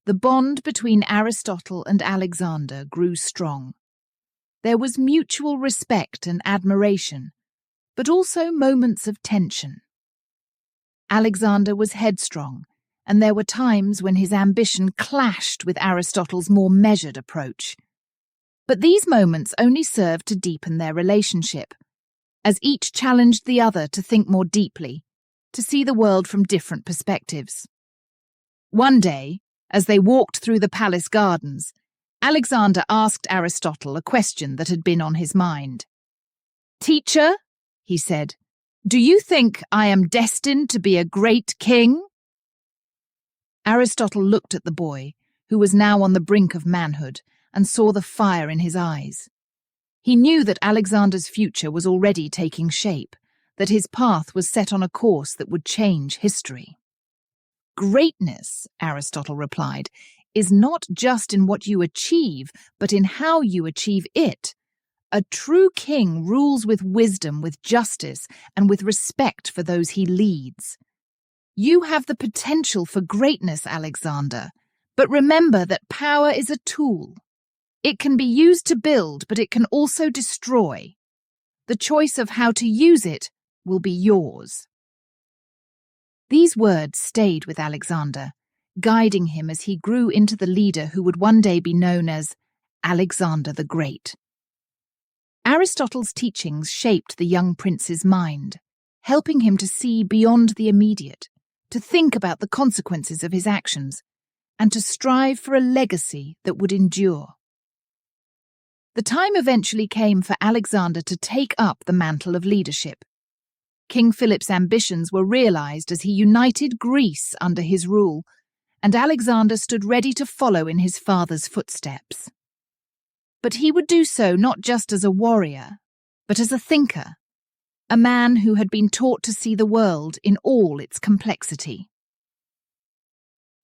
the bond between Aristotle and Alexander grew strong. There was mutual respect and admiration, but also moments of tension. Alexander was headstrong, and there were times when his ambition clashed with Aristotle's more measured approach. But these moments only served to deepen their relationship, as each challenged the other to think more deeply, to see the world from different perspectives. One day, as they walked through the palace gardens, Alexander asked Aristotle a question that had been on his mind. "Teacher," he said, "do you think I am destined to be a great king?" Aristotle looked at the boy, who was now on the brink of manhood, and saw the fire in his eyes. He knew that Alexander's future was already taking shape, that his path was set on a course that would change history. "Greatness," Aristotle replied, "is not just in what you achieve, but in how you achieve it. A true king rules with wisdom, with justice, and with respect for those he leads. You have the potential for greatness, Alexander, but remember that power is a tool. It can be used to build, but it can also destroy. The choice of how to use it will be yours." These words stayed with Alexander, guiding him as he grew into the leader who would one day be known as Alexander the Great. Aristotle's teachings shaped the young prince's mind, helping him to see beyond the immediate, to think about the consequences of his actions, and to strive for a legacy that would endure. The time eventually came for Alexander to take up the mantle of leadership. King Philip's ambitions were realized as he united Greece under his rule, and Alexander stood ready to follow in his father's footsteps. But he would do so not just as a warrior, but as a thinker, a man who had been taught to see the world in all its complexity.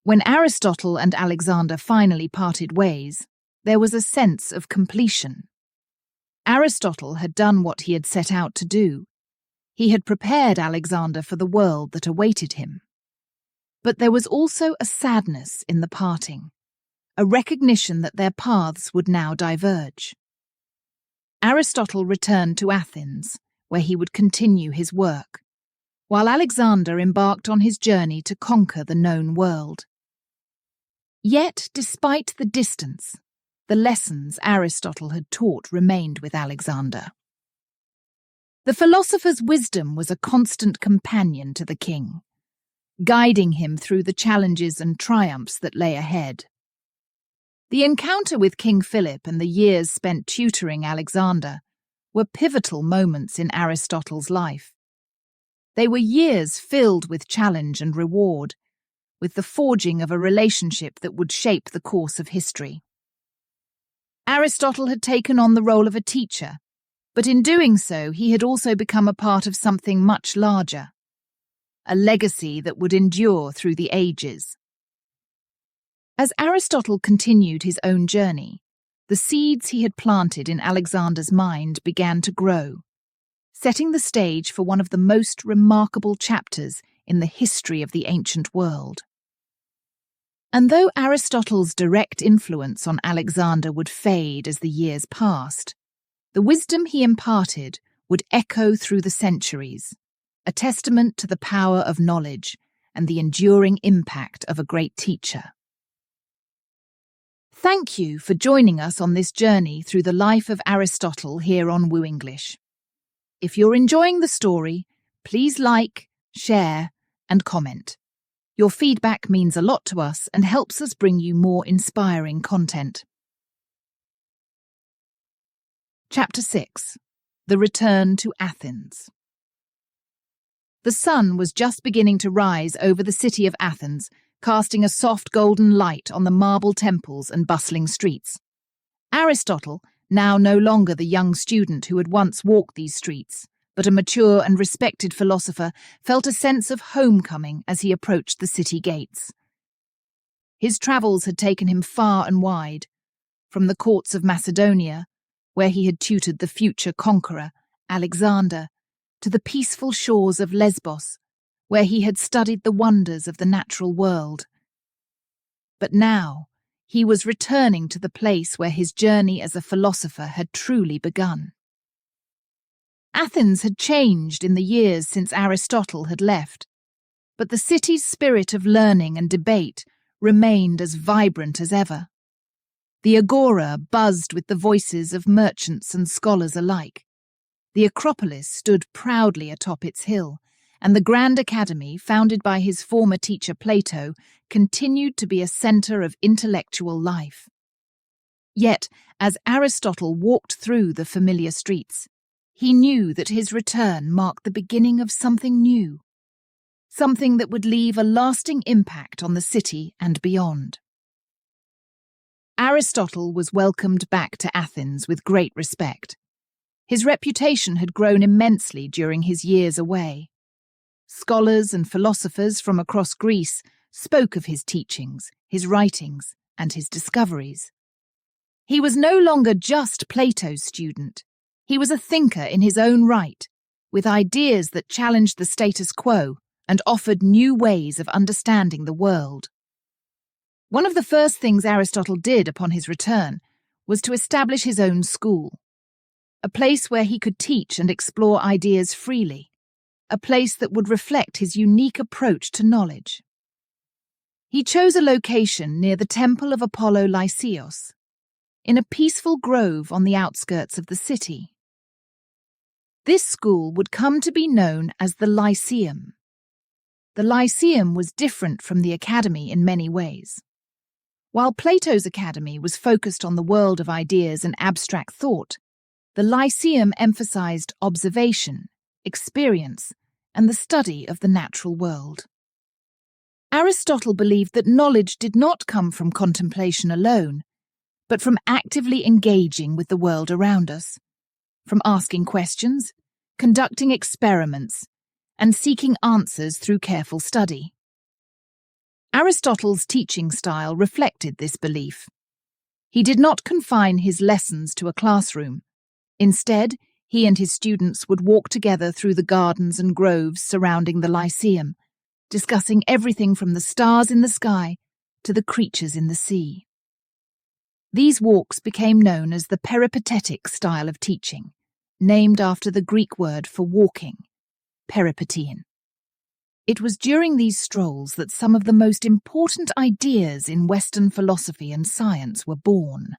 When Aristotle and Alexander finally parted ways, there was a sense of completion. Aristotle had done what he had set out to do. He had prepared Alexander for the world that awaited him. But there was also a sadness in the parting, a recognition that their paths would now diverge. Aristotle returned to Athens, where he would continue his work, while Alexander embarked on his journey to conquer the known world. Yet, despite the distance, the lessons Aristotle had taught remained with Alexander. The philosopher's wisdom was a constant companion to the king, guiding him through the challenges and triumphs that lay ahead. The encounter with King Philip and the years spent tutoring Alexander were pivotal moments in Aristotle's life. They were years filled with challenge and reward, with the forging of a relationship that would shape the course of history. Aristotle had taken on the role of a teacher, but in doing so he had also become a part of something much larger, a legacy that would endure through the ages. As Aristotle continued his own journey, the seeds he had planted in Alexander's mind began to grow, setting the stage for one of the most remarkable chapters in the history of the ancient world. And though Aristotle's direct influence on Alexander would fade as the years passed, the wisdom he imparted would echo through the centuries, a testament to the power of knowledge and the enduring impact of a great teacher. Thank you for joining us on this journey through the life of Aristotle here on WooEnglish. If you're enjoying the story, please like, share, and comment. Your feedback means a lot to us and helps us bring you more inspiring content. Chapter 6. The Return to Athens. The sun was just beginning to rise over the city of Athens, casting a soft golden light on the marble temples and bustling streets. Aristotle, now no longer the young student who had once walked these streets, but a mature and respected philosopher, felt a sense of homecoming as he approached the city gates. His travels had taken him far and wide, from the courts of Macedonia, where he had tutored the future conqueror, Alexander, to the peaceful shores of Lesbos, where he had studied the wonders of the natural world. But now, he was returning to the place where his journey as a philosopher had truly begun. Athens had changed in the years since Aristotle had left, but the city's spirit of learning and debate remained as vibrant as ever. The agora buzzed with the voices of merchants and scholars alike. The Acropolis stood proudly atop its hill, and the Grand Academy, founded by his former teacher Plato, continued to be a centre of intellectual life. Yet, as Aristotle walked through the familiar streets, he knew that his return marked the beginning of something new, something that would leave a lasting impact on the city and beyond. Aristotle was welcomed back to Athens with great respect. His reputation had grown immensely during his years away. Scholars and philosophers from across Greece spoke of his teachings, his writings, and his discoveries. He was no longer just Plato's student. He was a thinker in his own right, with ideas that challenged the status quo and offered new ways of understanding the world. One of the first things Aristotle did upon his return was to establish his own school, a place where he could teach and explore ideas freely, a place that would reflect his unique approach to knowledge. He chose a location near the Temple of Apollo Lysios, in a peaceful grove on the outskirts of the city. This school would come to be known as the Lyceum. The Lyceum was different from the academy in many ways. While Plato's academy was focused on the world of ideas and abstract thought, the Lyceum emphasized observation, experience, and the study of the natural world. Aristotle believed that knowledge did not come from contemplation alone, but from actively engaging with the world around us, from asking questions, conducting experiments, and seeking answers through careful study. Aristotle's teaching style reflected this belief. He did not confine his lessons to a classroom. Instead, he and his students would walk together through the gardens and groves surrounding the Lyceum, discussing everything from the stars in the sky to the creatures in the sea. These walks became known as the peripatetic style of teaching, named after the Greek word for walking, peripatein. It was during these strolls that some of the most important ideas in Western philosophy and science were born.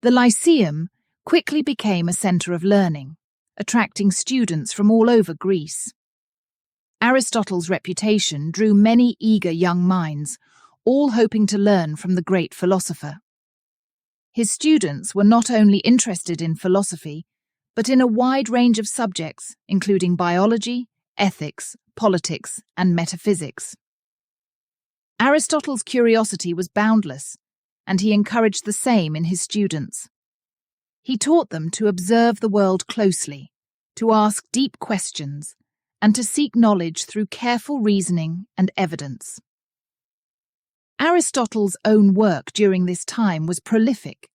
The Lyceum quickly became a centre of learning, attracting students from all over Greece. Aristotle's reputation drew many eager young minds, all hoping to learn from the great philosopher. His students were not only interested in philosophy, but in a wide range of subjects, including biology, ethics, politics, and metaphysics. Aristotle's curiosity was boundless, and he encouraged the same in his students. He taught them to observe the world closely, to ask deep questions, and to seek knowledge through careful reasoning and evidence. Aristotle's own work during this time was prolific.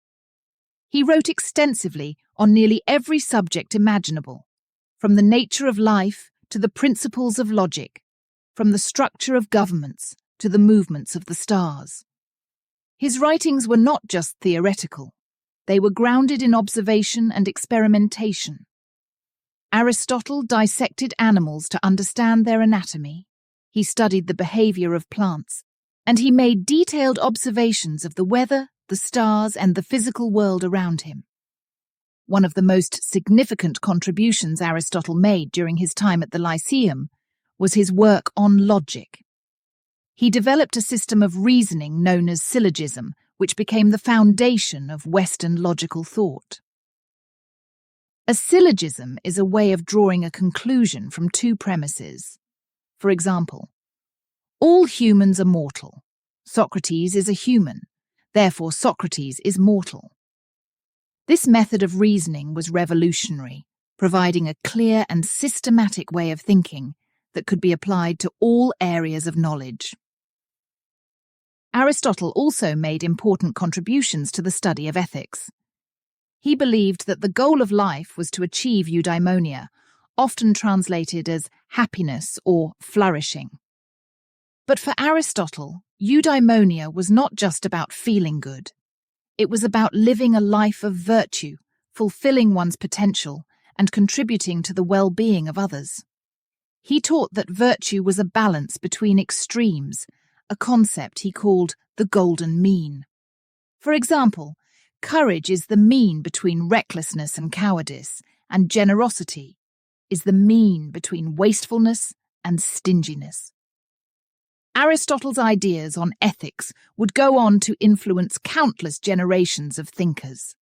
He wrote extensively on nearly every subject imaginable, from the nature of life to the principles of logic, from the structure of governments to the movements of the stars. His writings were not just theoretical, they were grounded in observation and experimentation. Aristotle dissected animals to understand their anatomy, he studied the behavior of plants, and he made detailed observations of the weather, the stars, and the physical world around him. One of the most significant contributions Aristotle made during his time at the Lyceum was his work on logic. He developed a system of reasoning known as syllogism, which became the foundation of Western logical thought. A syllogism is a way of drawing a conclusion from two premises. For example, all humans are mortal. Socrates is a human, therefore Socrates is mortal. This method of reasoning was revolutionary, providing a clear and systematic way of thinking that could be applied to all areas of knowledge. Aristotle also made important contributions to the study of ethics. He believed that the goal of life was to achieve eudaimonia, often translated as happiness or flourishing. But for Aristotle, eudaimonia was not just about feeling good. It was about living a life of virtue, fulfilling one's potential, and contributing to the well-being of others. He taught that virtue was a balance between extremes, a concept he called the golden mean. For example, courage is the mean between recklessness and cowardice, and generosity is the mean between wastefulness and stinginess. Aristotle's ideas on ethics would go on to influence countless generations of thinkers.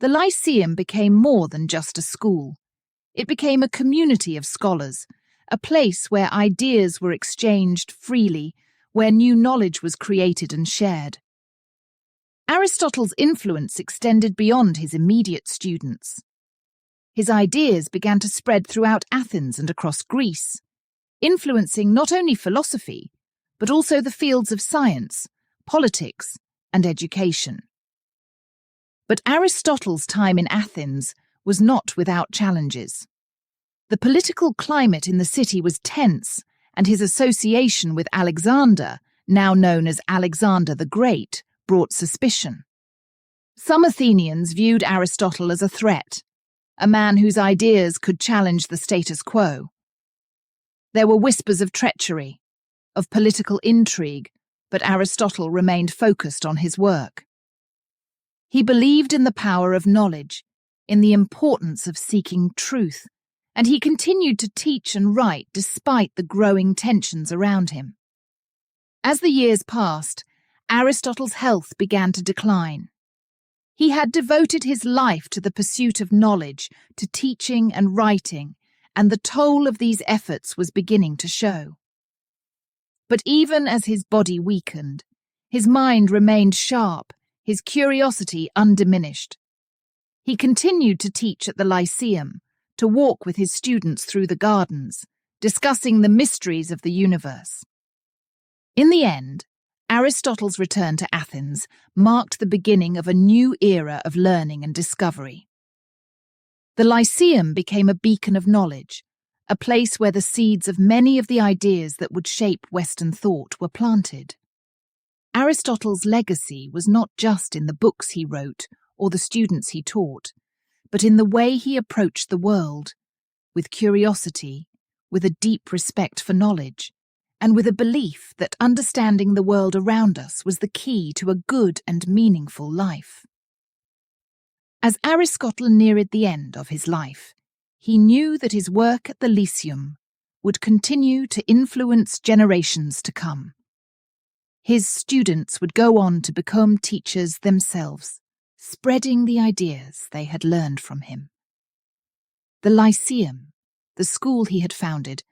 The Lyceum became more than just a school. It became a community of scholars, a place where ideas were exchanged freely, where new knowledge was created and shared. Aristotle's influence extended beyond his immediate students. His ideas began to spread throughout Athens and across Greece, influencing not only philosophy, but also the fields of science, politics, and education. But Aristotle's time in Athens was not without challenges. The political climate in the city was tense, and his association with Alexander, now known as Alexander the Great, brought suspicion. Some Athenians viewed Aristotle as a threat, a man whose ideas could challenge the status quo. There were whispers of treachery, of political intrigue, but Aristotle remained focused on his work. He believed in the power of knowledge, in the importance of seeking truth, and he continued to teach and write despite the growing tensions around him. As the years passed, Aristotle's health began to decline. He had devoted his life to the pursuit of knowledge, to teaching and writing, and the toll of these efforts was beginning to show. But even as his body weakened, his mind remained sharp, his curiosity undiminished. He continued to teach at the Lyceum, to walk with his students through the gardens, discussing the mysteries of the universe. In the end, Aristotle's return to Athens marked the beginning of a new era of learning and discovery. The Lyceum became a beacon of knowledge, a place where the seeds of many of the ideas that would shape Western thought were planted. Aristotle's legacy was not just in the books he wrote or the students he taught, but in the way he approached the world, with curiosity, with a deep respect for knowledge, and with a belief that understanding the world around us was the key to a good and meaningful life. As Aristotle neared the end of his life, he knew that his work at the Lyceum would continue to influence generations to come. His students would go on to become teachers themselves, spreading the ideas they had learned from him. The Lyceum, the school he had founded,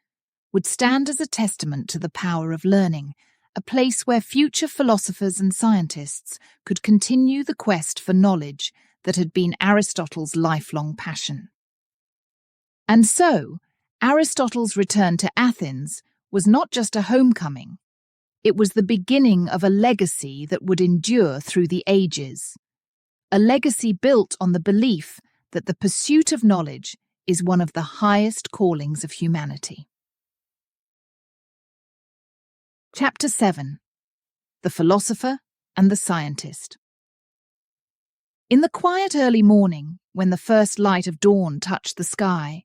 would stand as a testament to the power of learning, a place where future philosophers and scientists could continue the quest for knowledge that had been Aristotle's lifelong passion. And so, Aristotle's return to Athens was not just a homecoming, it was the beginning of a legacy that would endure through the ages. A legacy built on the belief that the pursuit of knowledge is one of the highest callings of humanity. Chapter 7. The Philosopher and the Scientist. In the quiet early morning, when the first light of dawn touched the sky,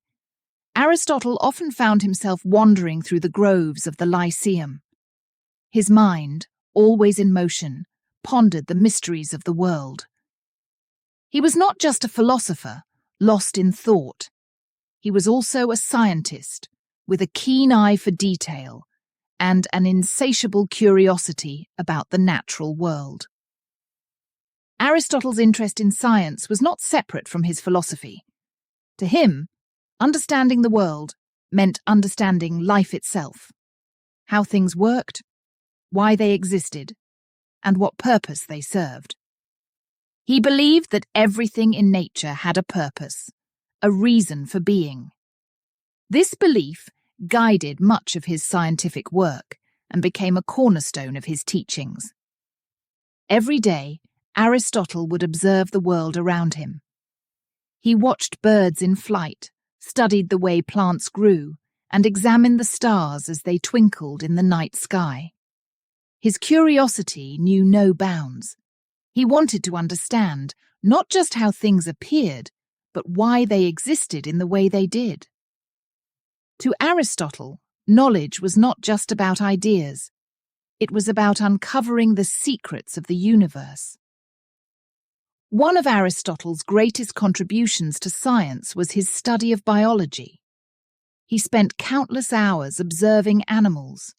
Aristotle often found himself wandering through the groves of the Lyceum. His mind, always in motion, pondered the mysteries of the world. He was not just a philosopher, lost in thought. He was also a scientist, with a keen eye for detail and an insatiable curiosity about the natural world. Aristotle's interest in science was not separate from his philosophy. To him, understanding the world meant understanding life itself, how things worked, why they existed, and what purpose they served. He believed that everything in nature had a purpose, a reason for being. This belief guided much of his scientific work and became a cornerstone of his teachings. Every day, Aristotle would observe the world around him. He watched birds in flight, studied the way plants grew, and examined the stars as they twinkled in the night sky. His curiosity knew no bounds. He wanted to understand not just how things appeared, but why they existed in the way they did. To Aristotle, knowledge was not just about ideas. It was about uncovering the secrets of the universe. One of Aristotle's greatest contributions to science was his study of biology. He spent countless hours observing animals,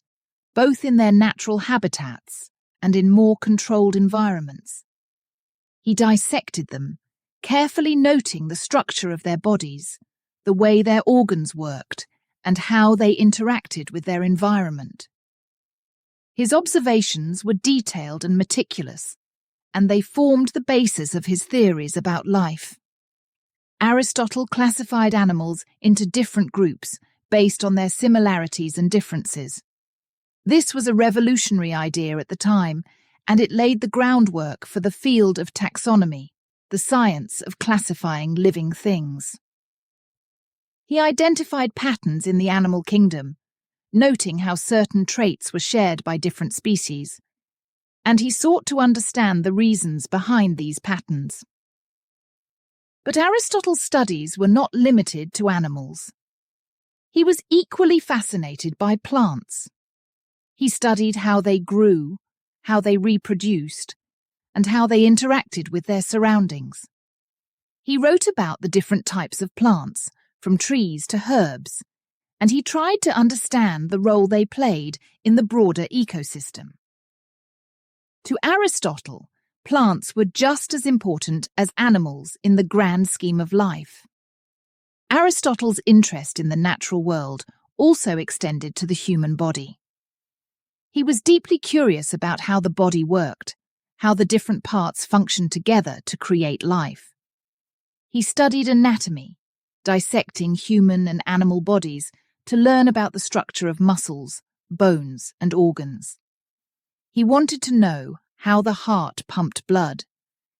both in their natural habitats and in more controlled environments. He dissected them, carefully noting the structure of their bodies, the way their organs worked, and how they interacted with their environment. His observations were detailed and meticulous, and they formed the basis of his theories about life. Aristotle classified animals into different groups based on their similarities and differences. This was a revolutionary idea at the time, and it laid the groundwork for the field of taxonomy, the science of classifying living things. He identified patterns in the animal kingdom, noting how certain traits were shared by different species, and he sought to understand the reasons behind these patterns. But Aristotle's studies were not limited to animals. He was equally fascinated by plants. He studied how they grew, how they reproduced, and how they interacted with their surroundings. He wrote about the different types of plants, from trees to herbs, and he tried to understand the role they played in the broader ecosystem. To Aristotle, plants were just as important as animals in the grand scheme of life. Aristotle's interest in the natural world also extended to the human body. He was deeply curious about how the body worked, how the different parts functioned together to create life. He studied anatomy, dissecting human and animal bodies to learn about the structure of muscles, bones, and organs. He wanted to know how the heart pumped blood,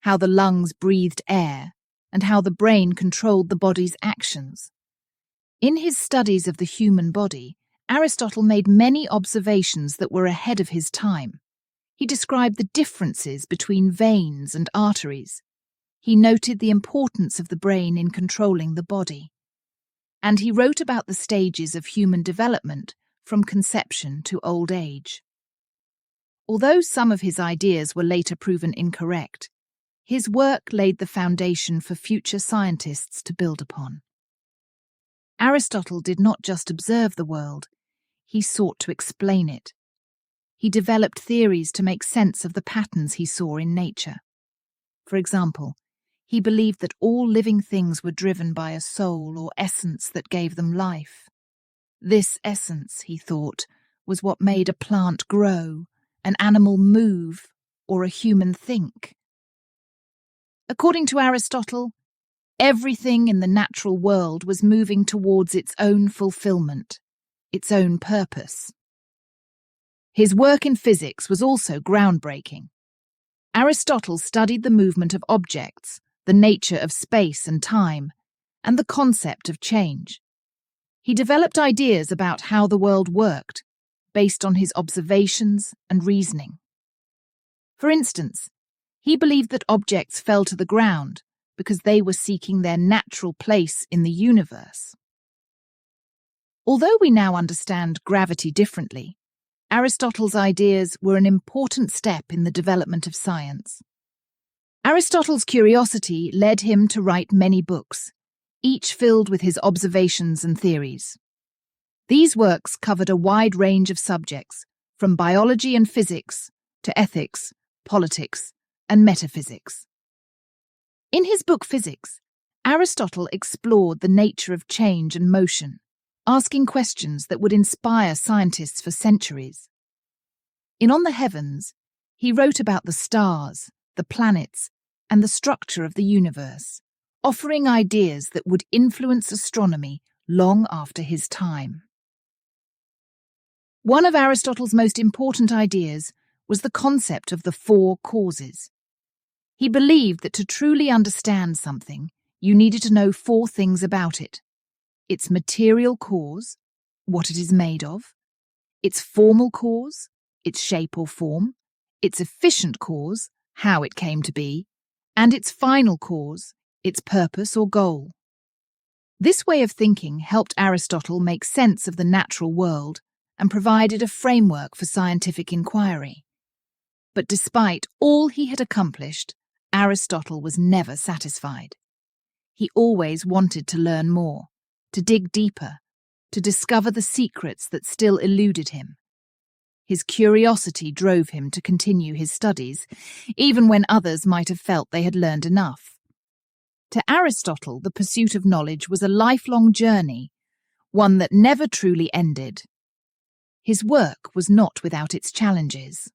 how the lungs breathed air, and how the brain controlled the body's actions. In his studies of the human body, Aristotle made many observations that were ahead of his time. He described the differences between veins and arteries. He noted the importance of the brain in controlling the body. And he wrote about the stages of human development from conception to old age. Although some of his ideas were later proven incorrect, his work laid the foundation for future scientists to build upon. Aristotle did not just observe the world, he sought to explain it. He developed theories to make sense of the patterns he saw in nature. For example, he believed that all living things were driven by a soul or essence that gave them life. This essence, he thought, was what made a plant grow, an animal move, or a human think. According to Aristotle, everything in the natural world was moving towards its own fulfillment, its own purpose. His work in physics was also groundbreaking. Aristotle studied the movement of objects, the nature of space and time, and the concept of change. He developed ideas about how the world worked, based on his observations and reasoning. For instance, he believed that objects fell to the ground because they were seeking their natural place in the universe. Although we now understand gravity differently, Aristotle's ideas were an important step in the development of science. Aristotle's curiosity led him to write many books, each filled with his observations and theories. These works covered a wide range of subjects, from biology and physics to ethics, politics, and metaphysics. In his book Physics, Aristotle explored the nature of change and motion, asking questions that would inspire scientists for centuries. In On the Heavens, he wrote about the stars, the planets, and the structure of the universe, offering ideas that would influence astronomy long after his time. One of Aristotle's most important ideas was the concept of the four causes. He believed that to truly understand something, you needed to know four things about it: its material cause, what it is made of; its formal cause, its shape or form; its efficient cause, how it came to be; and its final cause, its purpose or goal. This way of thinking helped Aristotle make sense of the natural world and provided a framework for scientific inquiry. But despite all he had accomplished, Aristotle was never satisfied. He always wanted to learn more, to dig deeper, to discover the secrets that still eluded him. His curiosity drove him to continue his studies, even when others might have felt they had learned enough. To Aristotle, the pursuit of knowledge was a lifelong journey, one that never truly ended. His work was not without its challenges.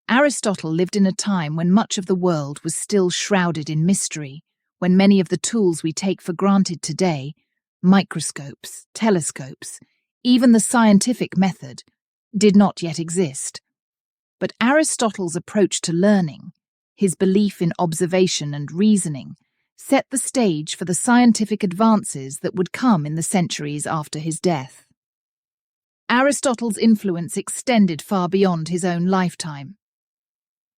Aristotle lived in a time when much of the world was still shrouded in mystery, when many of the tools we take for granted today, microscopes, telescopes, even the scientific method, did not yet exist. But Aristotle's approach to learning, his belief in observation and reasoning, set the stage for the scientific advances that would come in the centuries after his death. Aristotle's influence extended far beyond his own lifetime.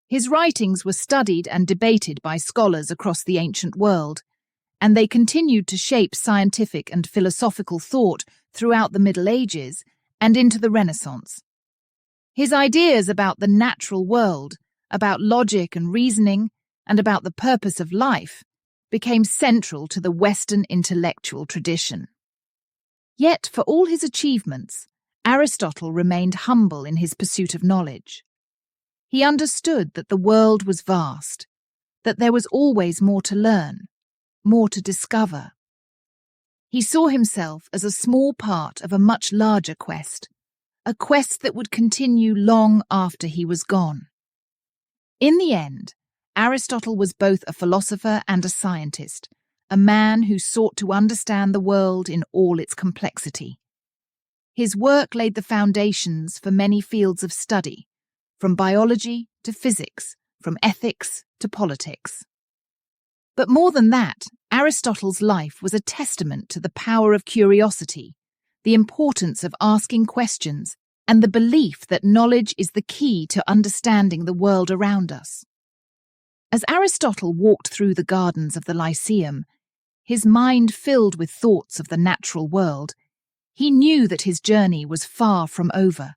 His writings were studied and debated by scholars across the ancient world, and they continued to shape scientific and philosophical thought throughout the Middle Ages and into the Renaissance. His ideas about the natural world, about logic and reasoning, and about the purpose of life became central to the Western intellectual tradition. Yet, for all his achievements, Aristotle remained humble in his pursuit of knowledge. He understood that the world was vast, that there was always more to learn, more to discover. He saw himself as a small part of a much larger quest, a quest that would continue long after he was gone. In the end, Aristotle was both a philosopher and a scientist, a man who sought to understand the world in all its complexity. His work laid the foundations for many fields of study, from biology to physics, from ethics to politics. But more than that, Aristotle's life was a testament to the power of curiosity, the importance of asking questions, and the belief that knowledge is the key to understanding the world around us. As Aristotle walked through the gardens of the Lyceum, his mind filled with thoughts of the natural world, he knew that his journey was far from over.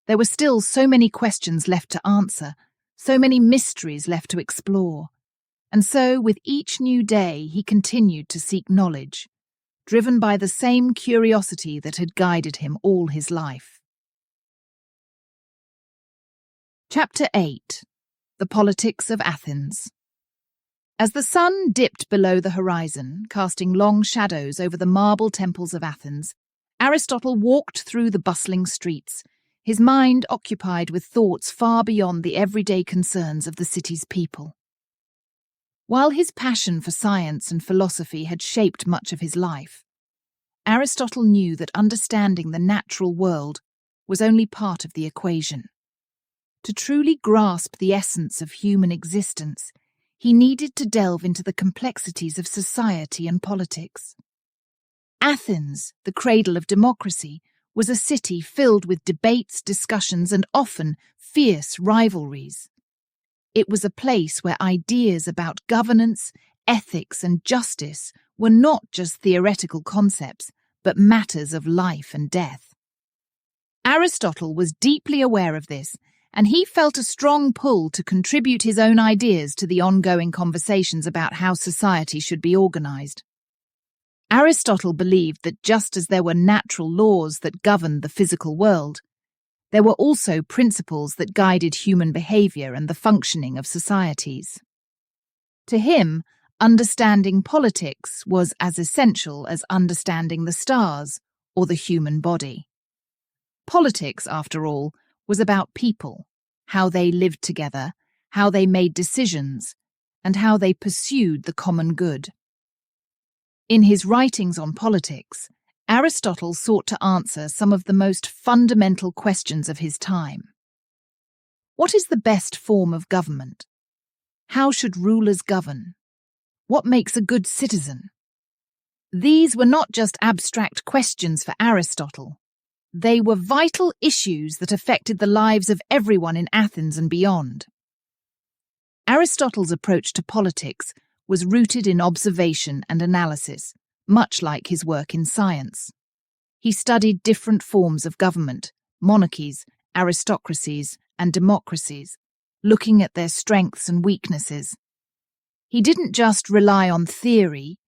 There were still so many questions left to answer, so many mysteries left to explore. And so, with each new day, he continued to seek knowledge, driven by the same curiosity that had guided him all his life. Chapter 8. The Politics of Athens. As the sun dipped below the horizon, casting long shadows over the marble temples of Athens, Aristotle walked through the bustling streets, his mind occupied with thoughts far beyond the everyday concerns of the city's people. While his passion for science and philosophy had shaped much of his life, Aristotle knew that understanding the natural world was only part of the equation. To truly grasp the essence of human existence, he needed to delve into the complexities of society and politics. Athens, the cradle of democracy, was a city filled with debates, discussions, and often fierce rivalries. It was a place where ideas about governance, ethics, and justice were not just theoretical concepts, but matters of life and death. Aristotle was deeply aware of this, and he felt a strong pull to contribute his own ideas to the ongoing conversations about how society should be organized. Aristotle believed that just as there were natural laws that governed the physical world, there were also principles that guided human behavior and the functioning of societies. To him, understanding politics was as essential as understanding the stars or the human body. Politics, after all, was about people, how they lived together, how they made decisions, and how they pursued the common good. In his writings on politics, Aristotle sought to answer some of the most fundamental questions of his time. What is the best form of government? How should rulers govern? What makes a good citizen? These were not just abstract questions for Aristotle. They were vital issues that affected the lives of everyone in Athens and beyond. Aristotle's approach to politics was rooted in observation and analysis, much like his work in science. He studied different forms of government, monarchies, aristocracies, and democracies, looking at their strengths and weaknesses. He didn't just rely on theory,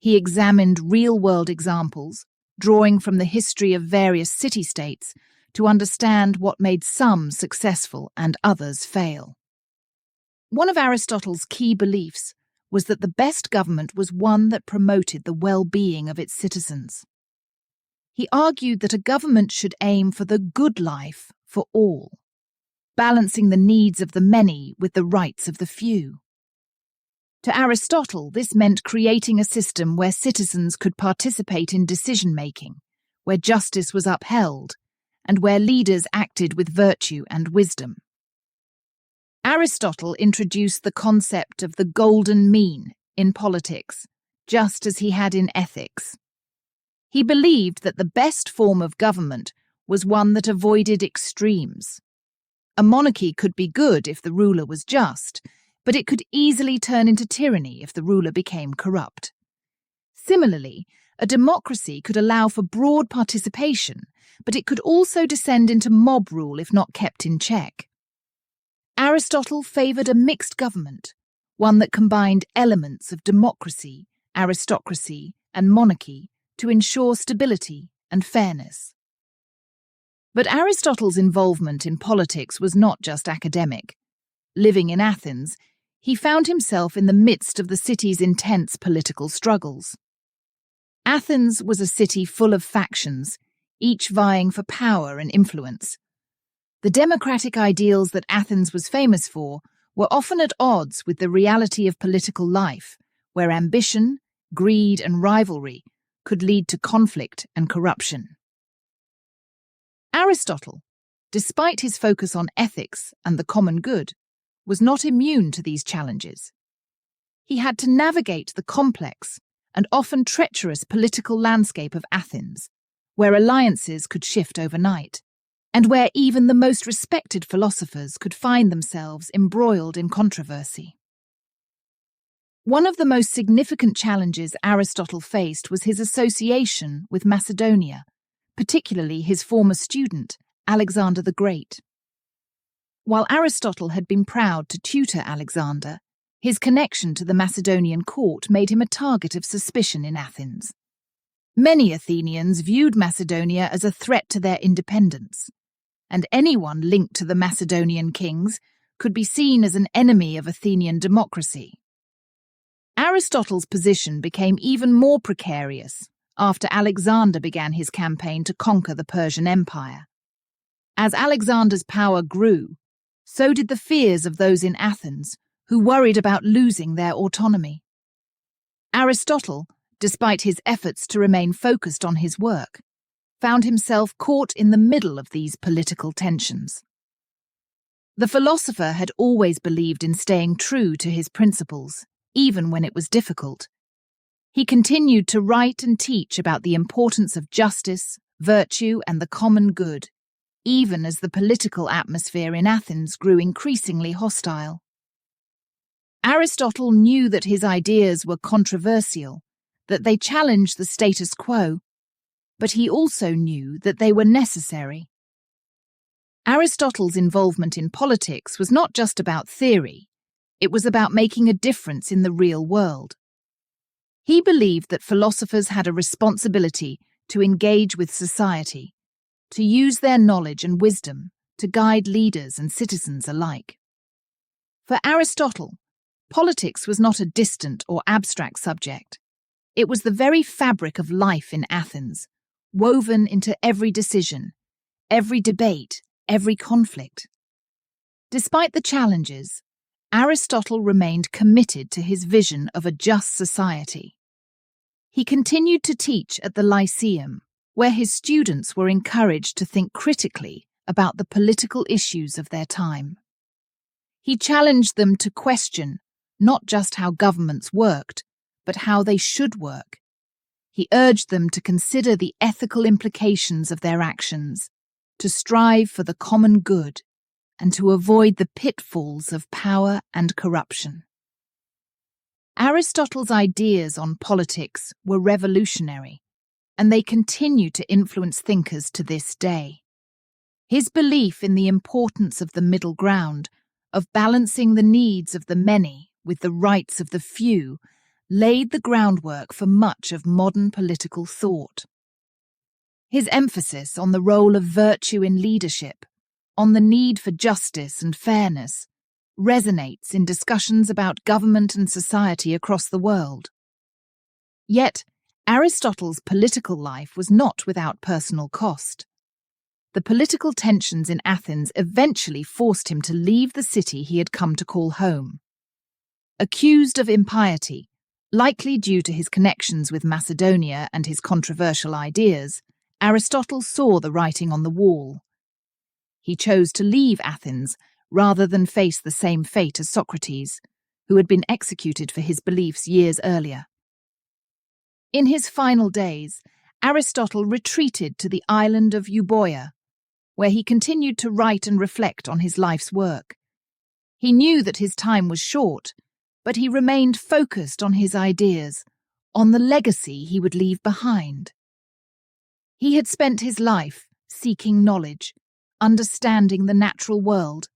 he examined real-world examples, drawing from the history of various city-states to understand what made some successful and others fail. One of Aristotle's key beliefs was that the best government was one that promoted the well-being of its citizens. He argued that a government should aim for the good life for all, balancing the needs of the many with the rights of the few. To Aristotle, this meant creating a system where citizens could participate in decision-making, where justice was upheld, and where leaders acted with virtue and wisdom. Aristotle introduced the concept of the golden mean in politics, just as he had in ethics. He believed that the best form of government was one that avoided extremes. A monarchy could be good if the ruler was just, but it could easily turn into tyranny if the ruler became corrupt. Similarly, a democracy could allow for broad participation, but it could also descend into mob rule if not kept in check. Aristotle favoured a mixed government, one that combined elements of democracy, aristocracy, and monarchy to ensure stability and fairness. But Aristotle's involvement in politics was not just academic. Living in Athens, he found himself in the midst of the city's intense political struggles. Athens was a city full of factions, each vying for power and influence. The democratic ideals that Athens was famous for were often at odds with the reality of political life, where ambition, greed, and rivalry could lead to conflict and corruption. Aristotle, despite his focus on ethics and the common good, was not immune to these challenges. He had to navigate the complex and often treacherous political landscape of Athens, where alliances could shift overnight, and where even the most respected philosophers could find themselves embroiled in controversy. One of the most significant challenges Aristotle faced was his association with Macedonia, particularly his former student, Alexander the Great. While Aristotle had been proud to tutor Alexander, his connection to the Macedonian court made him a target of suspicion in Athens. Many Athenians viewed Macedonia as a threat to their independence, and anyone linked to the Macedonian kings could be seen as an enemy of Athenian democracy. Aristotle's position became even more precarious after Alexander began his campaign to conquer the Persian Empire. As Alexander's power grew, so did the fears of those in Athens who worried about losing their autonomy. Aristotle, despite his efforts to remain focused on his work, found himself caught in the middle of these political tensions. The philosopher had always believed in staying true to his principles, even when it was difficult. He continued to write and teach about the importance of justice, virtue, and the common good, even as the political atmosphere in Athens grew increasingly hostile. Aristotle knew that his ideas were controversial, that they challenged the status quo, but he also knew that they were necessary. Aristotle's involvement in politics was not just about theory, it was about making a difference in the real world. He believed that philosophers had a responsibility to engage with society, to use their knowledge and wisdom to guide leaders and citizens alike. For Aristotle, politics was not a distant or abstract subject. It was the very fabric of life in Athens, woven into every decision, every debate, every conflict. Despite the challenges, Aristotle remained committed to his vision of a just society. He continued to teach at the Lyceum, where his students were encouraged to think critically about the political issues of their time. He challenged them to question not just how governments worked, but how they should work. He urged them to consider the ethical implications of their actions, to strive for the common good, and to avoid the pitfalls of power and corruption. Aristotle's ideas on politics were revolutionary, and they continue to influence thinkers to this day. His belief in the importance of the middle ground, of balancing the needs of the many with the rights of the few, laid the groundwork for much of modern political thought. His emphasis on the role of virtue in leadership, on the need for justice and fairness, resonates in discussions about government and society across the world. Yet, Aristotle's political life was not without personal cost. The political tensions in Athens eventually forced him to leave the city he had come to call home. Accused of impiety, likely due to his connections with Macedonia and his controversial ideas, Aristotle saw the writing on the wall. He chose to leave Athens rather than face the same fate as Socrates, who had been executed for his beliefs years earlier. In his final days, Aristotle retreated to the island of Euboea, where he continued to write and reflect on his life's work. He knew that his time was short, but he remained focused on his ideas, on the legacy he would leave behind. He had spent his life seeking knowledge, understanding the natural world,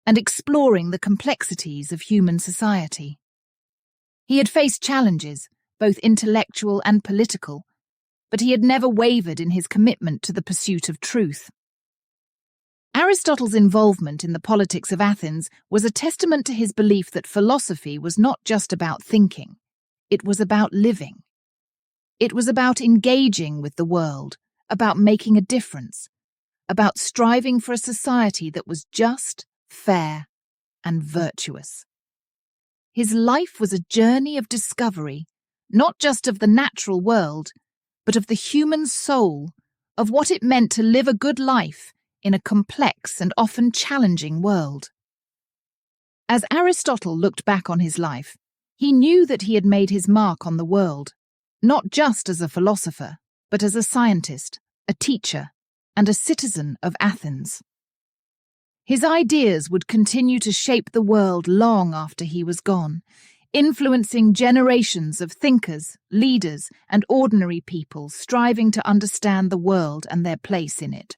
and exploring the complexities of human society. He had faced challenges, both intellectual and political, but he had never wavered in his commitment to the pursuit of truth. Aristotle's involvement in the politics of Athens was a testament to his belief that philosophy was not just about thinking, it was about living. It was about engaging with the world, about making a difference, about striving for a society that was just, fair, and virtuous. His life was a journey of discovery, not just of the natural world, but of the human soul, of what it meant to live a good life in a complex and often challenging world. As Aristotle looked back on his life, he knew that he had made his mark on the world, not just as a philosopher, but as a scientist, a teacher, and a citizen of Athens. His ideas would continue to shape the world long after he was gone, influencing generations of thinkers, leaders, and ordinary people striving to understand the world and their place in it.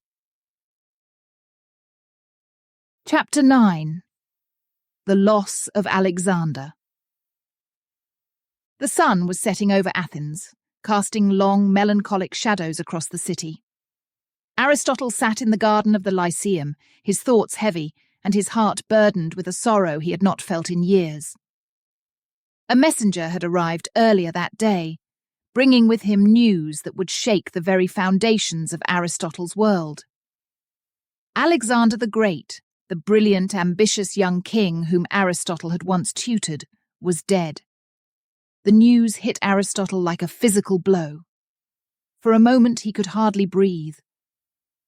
Chapter 9. The Loss of Alexander. The sun was setting over Athens, casting long, melancholic shadows across the city. Aristotle sat in the garden of the Lyceum, his thoughts heavy and his heart burdened with a sorrow he had not felt in years. A messenger had arrived earlier that day, bringing with him news that would shake the very foundations of Aristotle's world. Alexander the Great, the brilliant, ambitious young king whom Aristotle had once tutored, was dead. The news hit Aristotle like a physical blow. For a moment he could hardly breathe.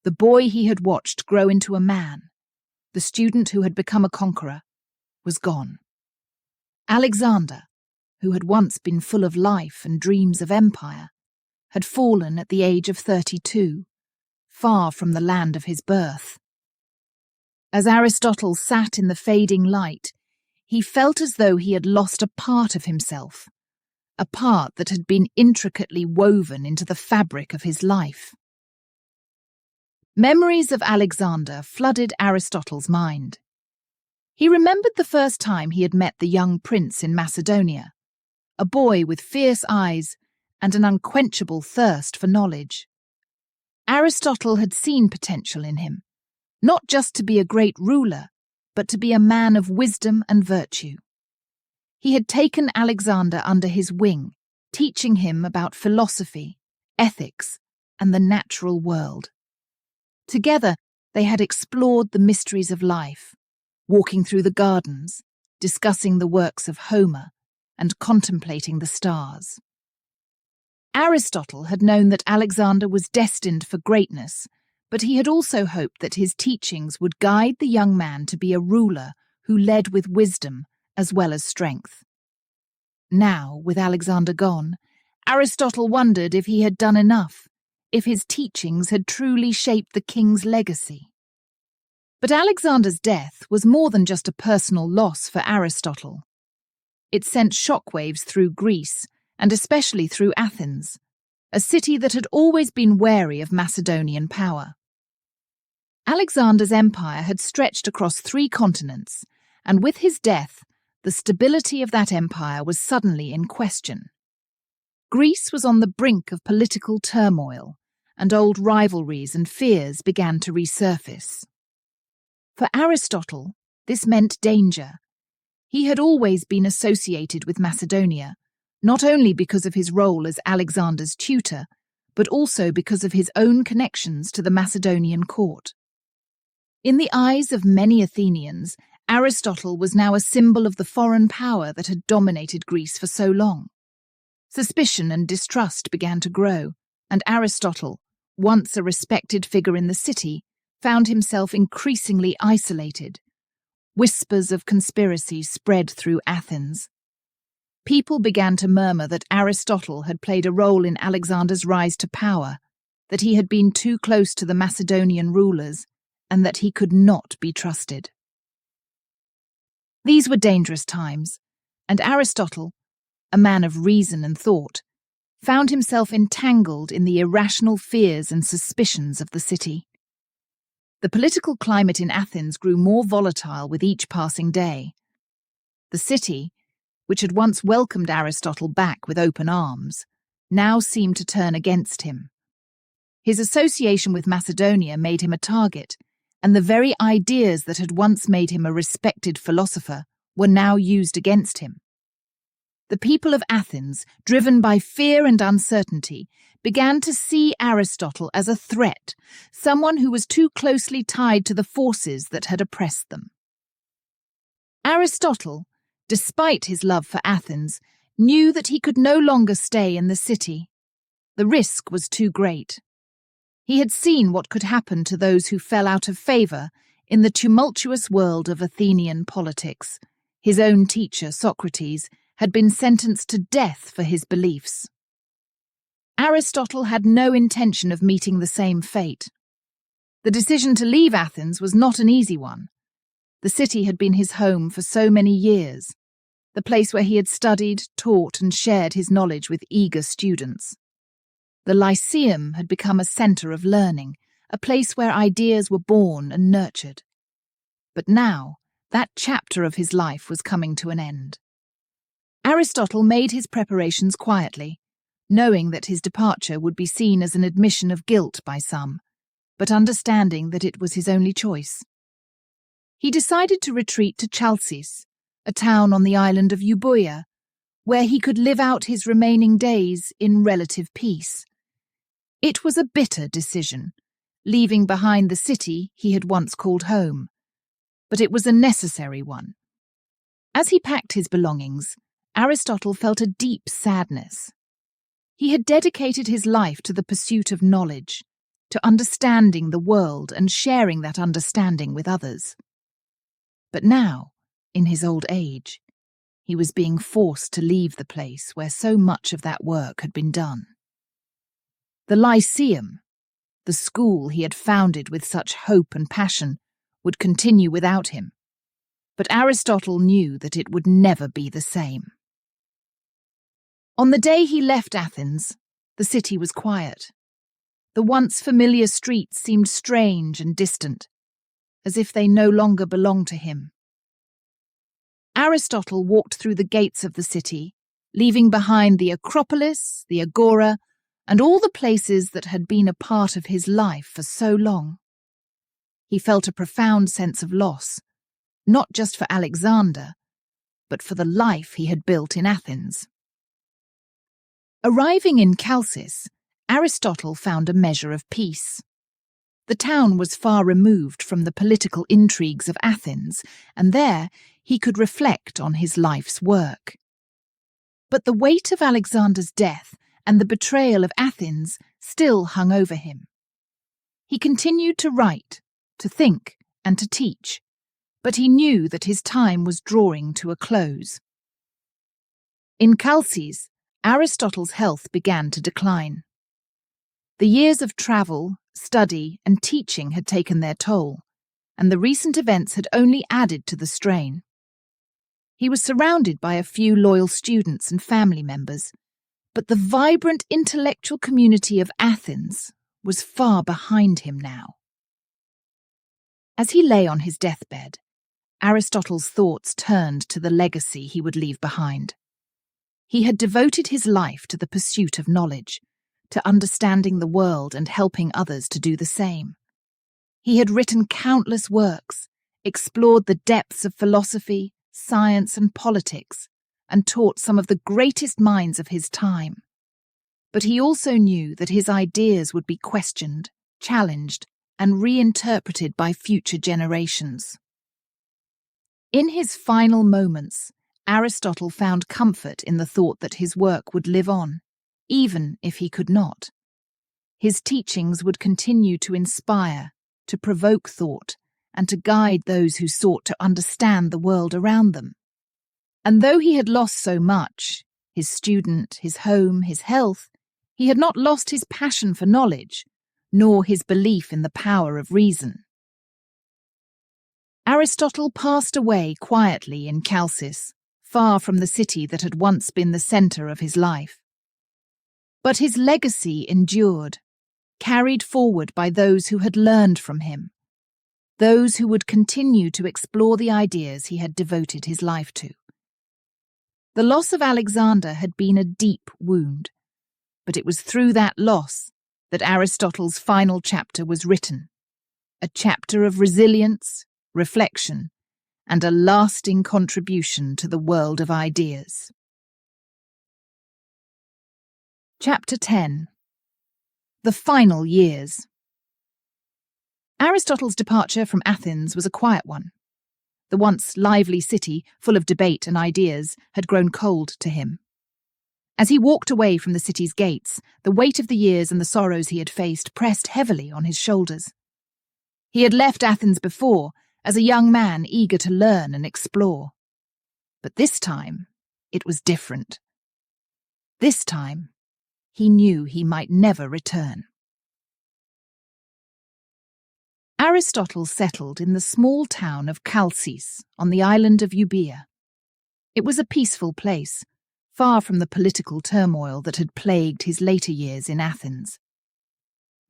The boy he had watched grow into a man, the student who had become a conqueror, was gone. Alexander, who had once been full of life and dreams of empire, had fallen at the age of 32, far from the land of his birth. As Aristotle sat in the fading light, he felt as though he had lost a part of himself, a part that had been intricately woven into the fabric of his life. Memories of Alexander flooded Aristotle's mind. He remembered the first time he had met the young prince in Macedonia, a boy with fierce eyes and an unquenchable thirst for knowledge. Aristotle had seen potential in him, not just to be a great ruler, but to be a man of wisdom and virtue. He had taken Alexander under his wing, teaching him about philosophy, ethics, and the natural world. Together, they had explored the mysteries of life, walking through the gardens, discussing the works of Homer, and contemplating the stars. Aristotle had known that Alexander was destined for greatness, but he had also hoped that his teachings would guide the young man to be a ruler who led with wisdom as well as strength. Now, with Alexander gone, Aristotle wondered if he had done enough, if his teachings had truly shaped the king's legacy. But Alexander's death was more than just a personal loss for Aristotle. It sent shockwaves through Greece, and especially through Athens, a city that had always been wary of Macedonian power. Alexander's empire had stretched across 3 continents, and with his death, the stability of that empire was suddenly in question. Greece was on the brink of political turmoil, and old rivalries and fears began to resurface. For Aristotle, this meant danger. He had always been associated with Macedonia, not only because of his role as Alexander's tutor, but also because of his own connections to the Macedonian court. In the eyes of many Athenians, Aristotle was now a symbol of the foreign power that had dominated Greece for so long. Suspicion and distrust began to grow, and Aristotle, once a respected figure in the city, found himself increasingly isolated, Whispers of conspiracy spread through Athens. People began to murmur that Aristotle had played a role in Alexander's rise to power, that he had been too close to the Macedonian rulers, and that he could not be trusted. These were dangerous times, and Aristotle, a man of reason and thought, found himself entangled in the irrational fears and suspicions of the city. The political climate in Athens grew more volatile with each passing day. The city, which had once welcomed Aristotle back with open arms, now seemed to turn against him. His association with Macedonia made him a target, and the very ideas that had once made him a respected philosopher were now used against him. The people of Athens, driven by fear and uncertainty, began to see Aristotle as a threat, someone who was too closely tied to the forces that had oppressed them. Aristotle, despite his love for Athens, knew that he could no longer stay in the city. The risk was too great. He had seen what could happen to those who fell out of favour in the tumultuous world of Athenian politics. His own teacher, Socrates, had been sentenced to death for his beliefs. Aristotle had no intention of meeting the same fate. The decision to leave Athens was not an easy one. The city had been his home for so many years, the place where he had studied, taught, and shared his knowledge with eager students. The Lyceum had become a centre of learning, a place where ideas were born and nurtured. But now, that chapter of his life was coming to an end. Aristotle made his preparations quietly, knowing that his departure would be seen as an admission of guilt by some, but understanding that it was his only choice. He decided to retreat to Chalcis, a town on the island of Euboea, where he could live out his remaining days in relative peace. It was a bitter decision, leaving behind the city he had once called home, but it was a necessary one. As he packed his belongings, Aristotle felt a deep sadness. He had dedicated his life to the pursuit of knowledge, to understanding the world and sharing that understanding with others. But now, in his old age, he was being forced to leave the place where so much of that work had been done. The Lyceum, the school he had founded with such hope and passion, would continue without him. But Aristotle knew that it would never be the same. On the day he left Athens, the city was quiet. The once familiar streets seemed strange and distant, as if they no longer belonged to him. Aristotle walked through the gates of the city, leaving behind the Acropolis, the Agora, and all the places that had been a part of his life for so long. He felt a profound sense of loss, not just for Alexander, but for the life he had built in Athens. Arriving in Chalcis, Aristotle found a measure of peace. The town was far removed from the political intrigues of Athens, and there he could reflect on his life's work. But the weight of Alexander's death and the betrayal of Athens still hung over him. He continued to write, to think, and to teach, but he knew that his time was drawing to a close. In Chalcis, Aristotle's health began to decline. The years of travel, study, and teaching had taken their toll, and the recent events had only added to the strain. He was surrounded by a few loyal students and family members, but the vibrant intellectual community of Athens was far behind him now. As he lay on his deathbed, Aristotle's thoughts turned to the legacy he would leave behind. He had devoted his life to the pursuit of knowledge, to understanding the world and helping others to do the same. He had written countless works, explored the depths of philosophy, science, and politics, and taught some of the greatest minds of his time. But he also knew that his ideas would be questioned, challenged, and reinterpreted by future generations. In his final moments, Aristotle found comfort in the thought that his work would live on, even if he could not. His teachings would continue to inspire, to provoke thought, and to guide those who sought to understand the world around them. And though he had lost so much, his student, his home, his health, he had not lost his passion for knowledge, nor his belief in the power of reason. Aristotle passed away quietly in Chalcis, far from the city that had once been the centre of his life. But his legacy endured, carried forward by those who had learned from him, those who would continue to explore the ideas he had devoted his life to. The loss of Alexander had been a deep wound, but it was through that loss that Aristotle's final chapter was written, a chapter of resilience, reflection, and a lasting contribution to the world of ideas. Chapter 10. The Final Years. Aristotle's departure from Athens was a quiet one. The once lively city, full of debate and ideas, had grown cold to him. As he walked away from the city's gates, the weight of the years and the sorrows he had faced pressed heavily on his shoulders. He had left Athens before, as a young man eager to learn and explore. But this time, it was different. This time, he knew he might never return. Aristotle settled in the small town of Chalcis on the island of Euboea. It was a peaceful place, far from the political turmoil that had plagued his later years in Athens.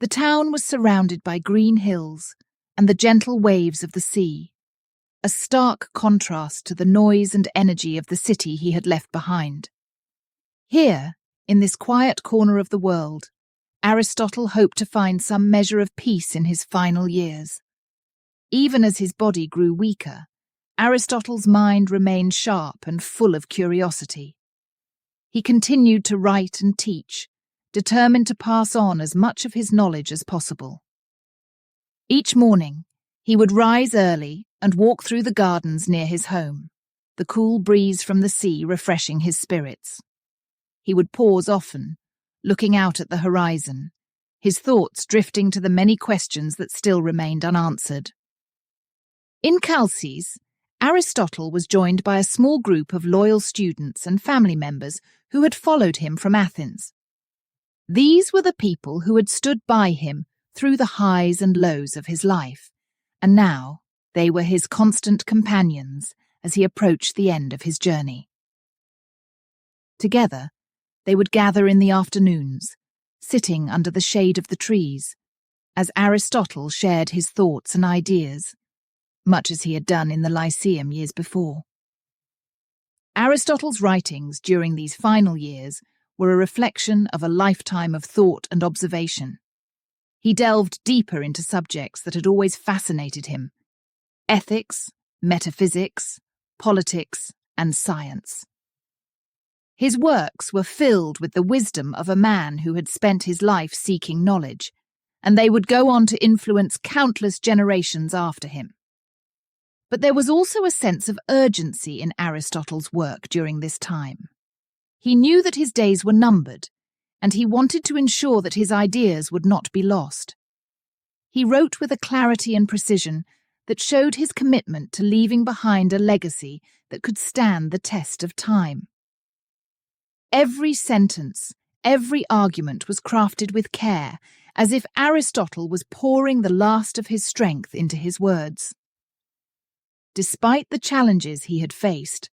The town was surrounded by green hills and the gentle waves of the sea, a stark contrast to the noise and energy of the city he had left behind. Here, in this quiet corner of the world, Aristotle hoped to find some measure of peace in his final years. Even as his body grew weaker, Aristotle's mind remained sharp and full of curiosity. He continued to write and teach, determined to pass on as much of his knowledge as possible. Each morning, he would rise early and walk through the gardens near his home, the cool breeze from the sea refreshing his spirits. He would pause often, looking out at the horizon, his thoughts drifting to the many questions that still remained unanswered. In Chalcis, Aristotle was joined by a small group of loyal students and family members who had followed him from Athens. These were the people who had stood by him through the highs and lows of his life, and now they were his constant companions as he approached the end of his journey. Together, they would gather in the afternoons, sitting under the shade of the trees, as Aristotle shared his thoughts and ideas, much as he had done in the Lyceum years before. Aristotle's writings during these final years were a reflection of a lifetime of thought and observation. He delved deeper into subjects that had always fascinated him: ethics, metaphysics, politics, and science. His works were filled with the wisdom of a man who had spent his life seeking knowledge, and they would go on to influence countless generations after him. But there was also a sense of urgency in Aristotle's work during this time. He knew that his days were numbered, and he wanted to ensure that his ideas would not be lost. He wrote with a clarity and precision that showed his commitment to leaving behind a legacy that could stand the test of time. Every sentence, every argument was crafted with care, as if Aristotle was pouring the last of his strength into his words. Despite the challenges he had faced,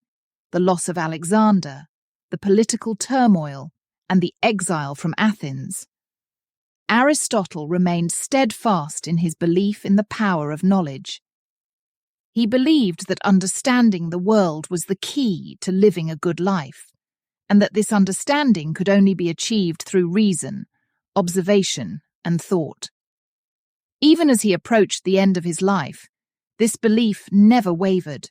the loss of Alexander, the political turmoil, and the exile from Athens, Aristotle remained steadfast in his belief in the power of knowledge. He believed that understanding the world was the key to living a good life, and that this understanding could only be achieved through reason, observation, and thought. Even as he approached the end of his life, this belief never wavered.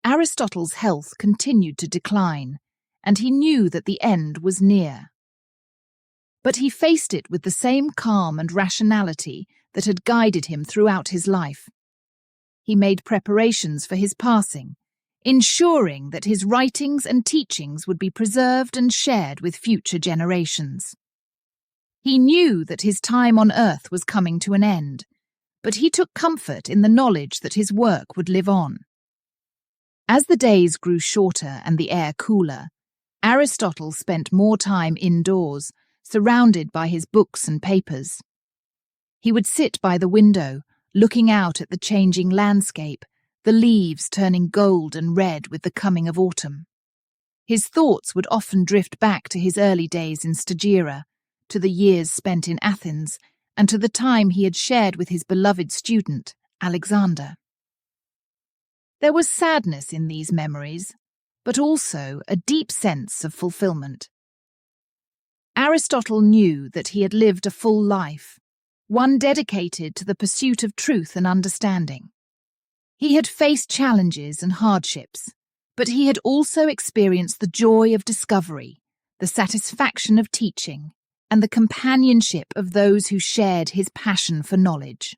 Aristotle's health continued to decline, and he knew that the end was near. But he faced it with the same calm and rationality that had guided him throughout his life. He made preparations for his passing, ensuring that his writings and teachings would be preserved and shared with future generations. He knew that his time on earth was coming to an end, but he took comfort in the knowledge that his work would live on. As the days grew shorter and the air cooler, Aristotle spent more time indoors, surrounded by his books and papers. He would sit by the window, looking out at the changing landscape, the leaves turning gold and red with the coming of autumn. His thoughts would often drift back to his early days in Stagira, to the years spent in Athens, and to the time he had shared with his beloved student, Alexander. There was sadness in these memories, but also a deep sense of fulfillment. Aristotle knew that he had lived a full life, one dedicated to the pursuit of truth and understanding. He had faced challenges and hardships, but he had also experienced the joy of discovery, the satisfaction of teaching, and the companionship of those who shared his passion for knowledge.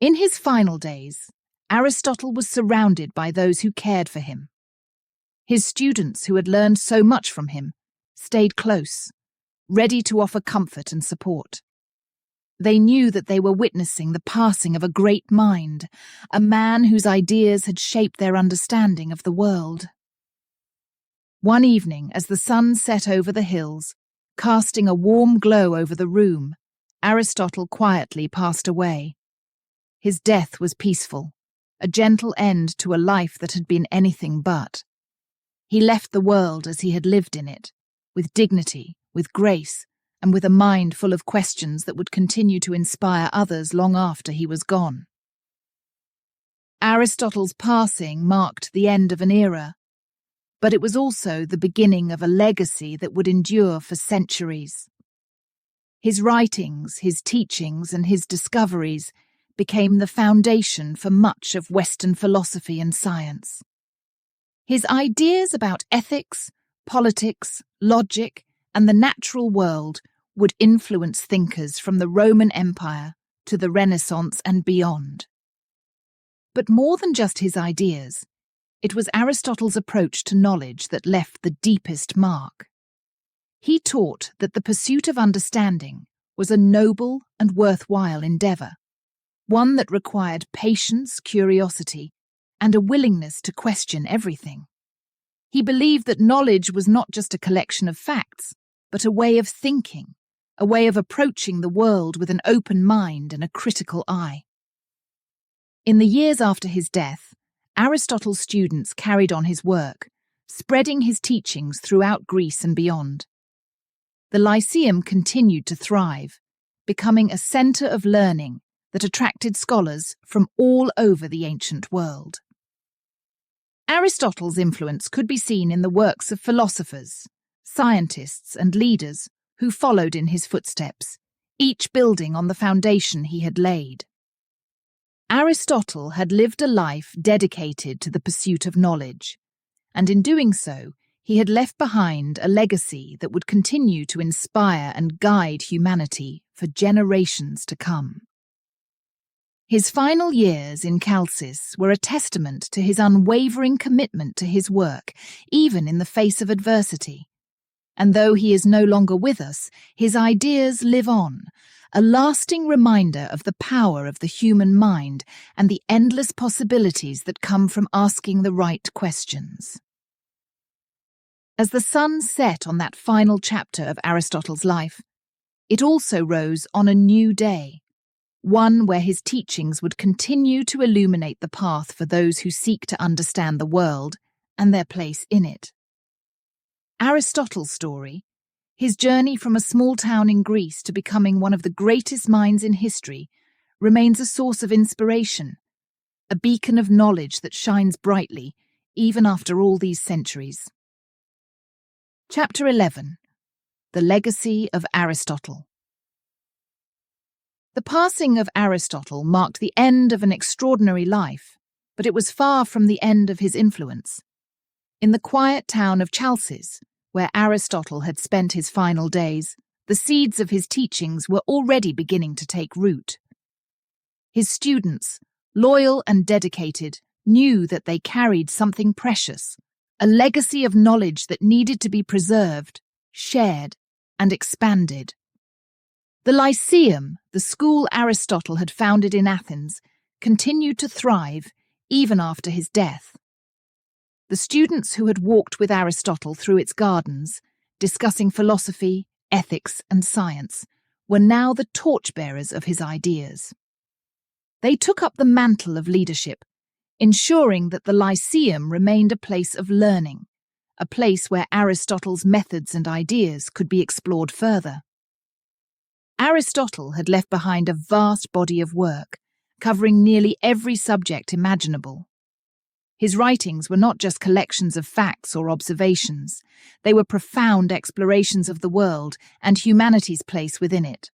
In his final days, Aristotle was surrounded by those who cared for him. His students, who had learned so much from him, stayed close, ready to offer comfort and support. They knew that they were witnessing the passing of a great mind, a man whose ideas had shaped their understanding of the world. One evening, as the sun set over the hills, casting a warm glow over the room, Aristotle quietly passed away. His death was peaceful, a gentle end to a life that had been anything but. He left the world as he had lived in it, with dignity, with grace, and with a mind full of questions that would continue to inspire others long after he was gone. Aristotle's passing marked the end of an era, but it was also the beginning of a legacy that would endure for centuries. His writings, his teachings, and his discoveries became the foundation for much of Western philosophy and science. His ideas about ethics, politics, logic, and the natural world would influence thinkers from the Roman Empire to the Renaissance and beyond. But more than just his ideas, it was Aristotle's approach to knowledge that left the deepest mark. He taught that the pursuit of understanding was a noble and worthwhile endeavour, one that required patience, curiosity, and a willingness to question everything. He believed that knowledge was not just a collection of facts, but a way of thinking, a way of approaching the world with an open mind and a critical eye. In the years after his death, Aristotle's students carried on his work, spreading his teachings throughout Greece and beyond. The Lyceum continued to thrive, becoming a centre of learning that attracted scholars from all over the ancient world. Aristotle's influence could be seen in the works of philosophers, scientists, and leaders who followed in his footsteps, each building on the foundation he had laid. Aristotle had lived a life dedicated to the pursuit of knowledge, and in doing so, he had left behind a legacy that would continue to inspire and guide humanity for generations to come. His final years in Chalcis were a testament to his unwavering commitment to his work, even in the face of adversity. And though he is no longer with us, his ideas live on, a lasting reminder of the power of the human mind and the endless possibilities that come from asking the right questions. As the sun set on that final chapter of Aristotle's life, it also rose on a new day, one where his teachings would continue to illuminate the path for those who seek to understand the world and their place in it. Aristotle's story, his journey from a small town in Greece to becoming one of the greatest minds in history, remains a source of inspiration, a beacon of knowledge that shines brightly even after all these centuries. Chapter 11. The Legacy of Aristotle. The passing of Aristotle marked the end of an extraordinary life, but it was far from the end of his influence. In the quiet town of Chalcis, where Aristotle had spent his final days, the seeds of his teachings were already beginning to take root. His students, loyal and dedicated, knew that they carried something precious, a legacy of knowledge that needed to be preserved, shared, and expanded. The Lyceum, the school Aristotle had founded in Athens, continued to thrive even after his death. The students who had walked with Aristotle through its gardens, discussing philosophy, ethics, and science, were now the torchbearers of his ideas. They took up the mantle of leadership, ensuring that the Lyceum remained a place of learning, a place where Aristotle's methods and ideas could be explored further. Aristotle had left behind a vast body of work, covering nearly every subject imaginable. His writings were not just collections of facts or observations, they were profound explorations of the world and humanity's place within it.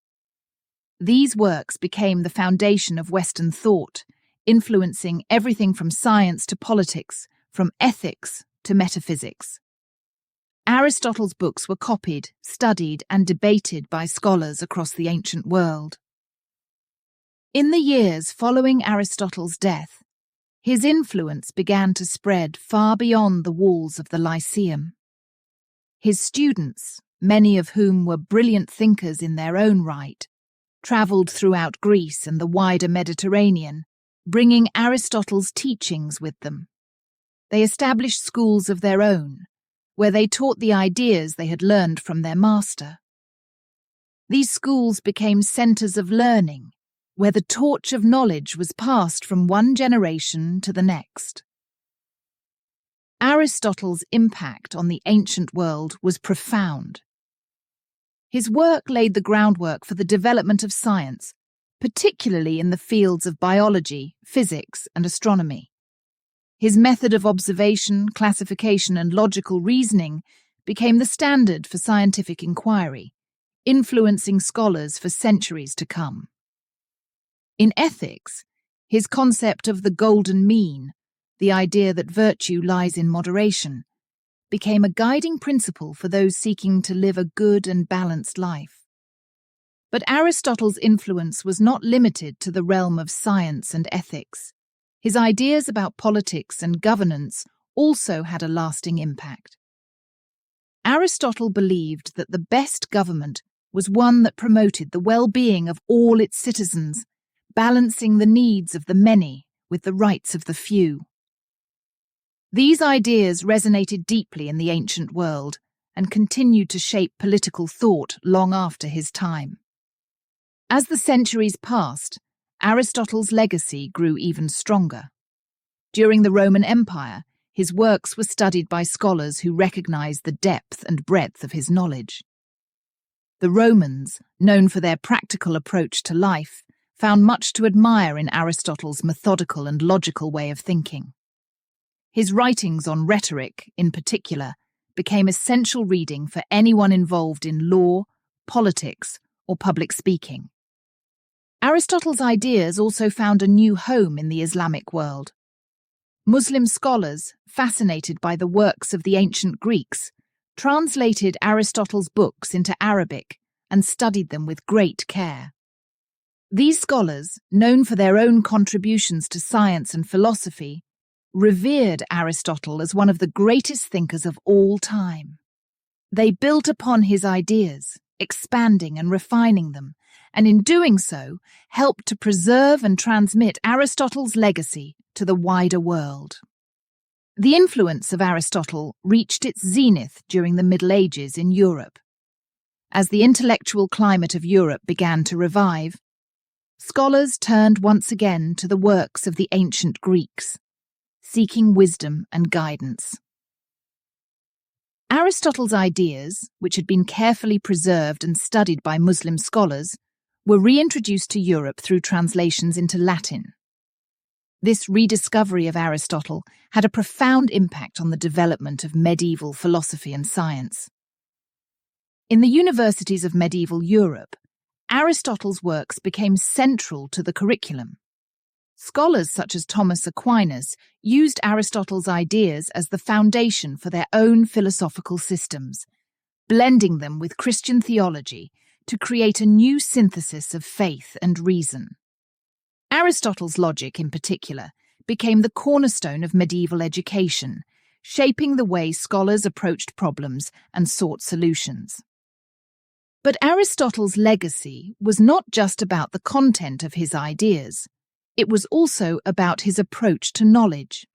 These works became the foundation of Western thought, influencing everything from science to politics, from ethics to metaphysics. Aristotle's books were copied, studied, and debated by scholars across the ancient world. In the years following Aristotle's death, his influence began to spread far beyond the walls of the Lyceum. His students, many of whom were brilliant thinkers in their own right, travelled throughout Greece and the wider Mediterranean, bringing Aristotle's teachings with them. They established schools of their own, where they taught the ideas they had learned from their master. These schools became centres of learning, where the torch of knowledge was passed from one generation to the next. Aristotle's impact on the ancient world was profound. His work laid the groundwork for the development of science, particularly in the fields of biology, physics, and astronomy. His method of observation, classification, and logical reasoning became the standard for scientific inquiry, influencing scholars for centuries to come. In ethics, his concept of the golden mean, the idea that virtue lies in moderation, became a guiding principle for those seeking to live a good and balanced life. But Aristotle's influence was not limited to the realm of science and ethics. His ideas about politics and governance also had a lasting impact. Aristotle believed that the best government was one that promoted the well-being of all its citizens, balancing the needs of the many with the rights of the few. These ideas resonated deeply in the ancient world and continued to shape political thought long after his time. As the centuries passed, Aristotle's legacy grew even stronger. During the Roman Empire, his works were studied by scholars who recognized the depth and breadth of his knowledge. The Romans, known for their practical approach to life, found much to admire in Aristotle's methodical and logical way of thinking. His writings on rhetoric, in particular, became essential reading for anyone involved in law, politics, or public speaking. Aristotle's ideas also found a new home in the Islamic world. Muslim scholars, fascinated by the works of the ancient Greeks, translated Aristotle's books into Arabic and studied them with great care. These scholars, known for their own contributions to science and philosophy, revered Aristotle as one of the greatest thinkers of all time. They built upon his ideas, expanding and refining them, and in doing so, helped to preserve and transmit Aristotle's legacy to the wider world. The influence of Aristotle reached its zenith during the Middle Ages in Europe. As the intellectual climate of Europe began to revive, scholars turned once again to the works of the ancient Greeks, seeking wisdom and guidance. Aristotle's ideas, which had been carefully preserved and studied by Muslim scholars, were reintroduced to Europe through translations into Latin. This rediscovery of Aristotle had a profound impact on the development of medieval philosophy and science. In the universities of medieval Europe, Aristotle's works became central to the curriculum. Scholars such as Thomas Aquinas used Aristotle's ideas as the foundation for their own philosophical systems, blending them with Christian theology to create a new synthesis of faith and reason. Aristotle's logic, in particular, became the cornerstone of medieval education, shaping the way scholars approached problems and sought solutions. But Aristotle's legacy was not just about the content of his ideas. It was also about his approach to knowledge.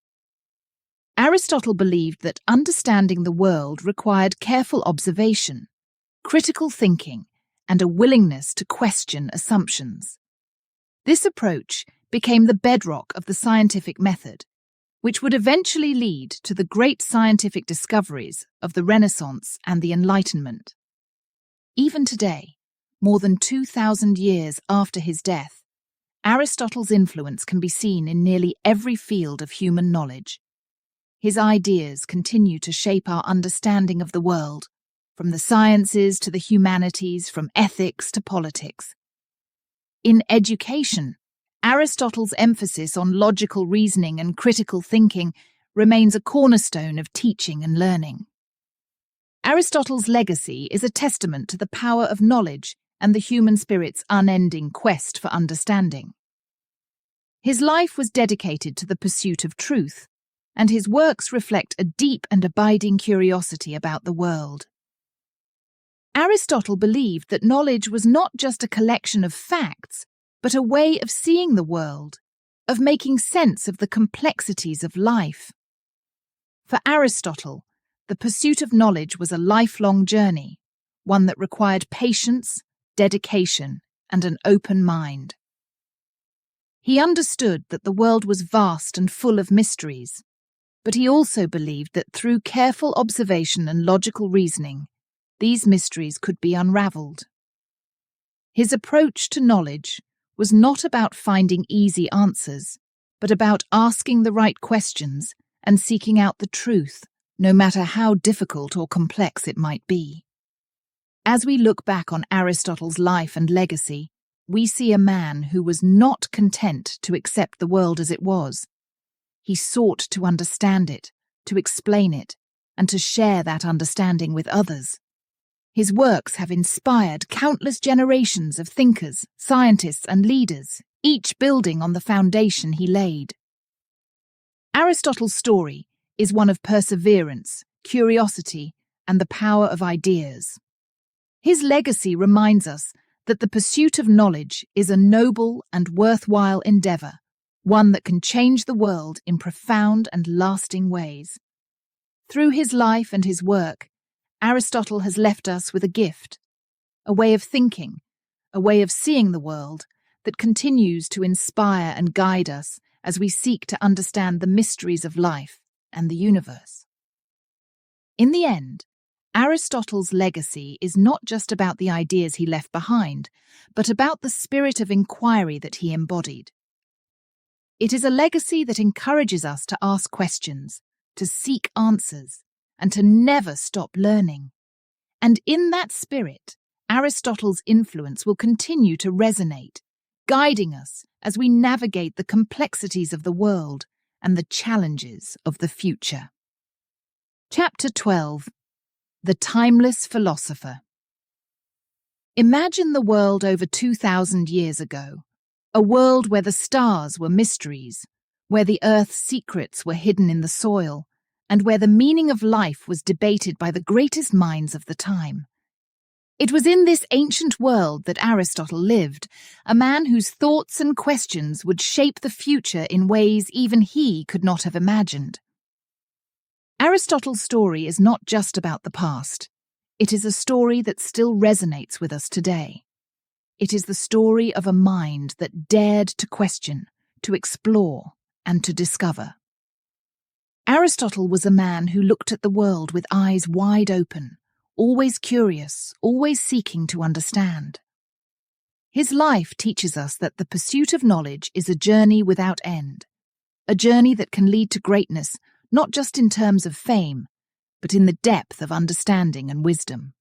Aristotle believed that understanding the world required careful observation, critical thinking, and a willingness to question assumptions. This approach became the bedrock of the scientific method, which would eventually lead to the great scientific discoveries of the Renaissance and the Enlightenment. Even today, more than 2,000 years after his death, Aristotle's influence can be seen in nearly every field of human knowledge. His ideas continue to shape our understanding of the world, from the sciences to the humanities, from ethics to politics. In education, Aristotle's emphasis on logical reasoning and critical thinking remains a cornerstone of teaching and learning. Aristotle's legacy is a testament to the power of knowledge and the human spirit's unending quest for understanding. His life was dedicated to the pursuit of truth, and his works reflect a deep and abiding curiosity about the world. Aristotle believed that knowledge was not just a collection of facts, but a way of seeing the world, of making sense of the complexities of life. For Aristotle, the pursuit of knowledge was a lifelong journey, one that required patience, dedication, and an open mind. He understood that the world was vast and full of mysteries, but he also believed that through careful observation and logical reasoning, these mysteries could be unraveled. His approach to knowledge was not about finding easy answers, but about asking the right questions and seeking out the truth, no matter how difficult or complex it might be. As we look back on Aristotle's life and legacy, we see a man who was not content to accept the world as it was. He sought to understand it, to explain it, and to share that understanding with others. His works have inspired countless generations of thinkers, scientists, and leaders, each building on the foundation he laid. Aristotle's story is one of perseverance, curiosity, and the power of ideas. His legacy reminds us that the pursuit of knowledge is a noble and worthwhile endeavor, one that can change the world in profound and lasting ways. Through his life and his work, Aristotle has left us with a gift, a way of thinking, a way of seeing the world that continues to inspire and guide us as we seek to understand the mysteries of life and the universe. In the end, Aristotle's legacy is not just about the ideas he left behind, but about the spirit of inquiry that he embodied. It is a legacy that encourages us to ask questions, to seek answers, and to never stop learning. And in that spirit, Aristotle's influence will continue to resonate, guiding us as we navigate the complexities of the world and the challenges of the future. Chapter 12. The Timeless Philosopher. Imagine the world over 2,000 years ago, a world where the stars were mysteries, where the earth's secrets were hidden in the soil, and where the meaning of life was debated by the greatest minds of the time. It was in this ancient world that Aristotle lived, a man whose thoughts and questions would shape the future in ways even he could not have imagined. Aristotle's story is not just about the past. It is a story that still resonates with us today. It is the story of a mind that dared to question, to explore, and to discover. Aristotle was a man who looked at the world with eyes wide open, always curious, always seeking to understand. His life teaches us that the pursuit of knowledge is a journey without end, a journey that can lead to greatness not just in terms of fame, but in the depth of understanding and wisdom.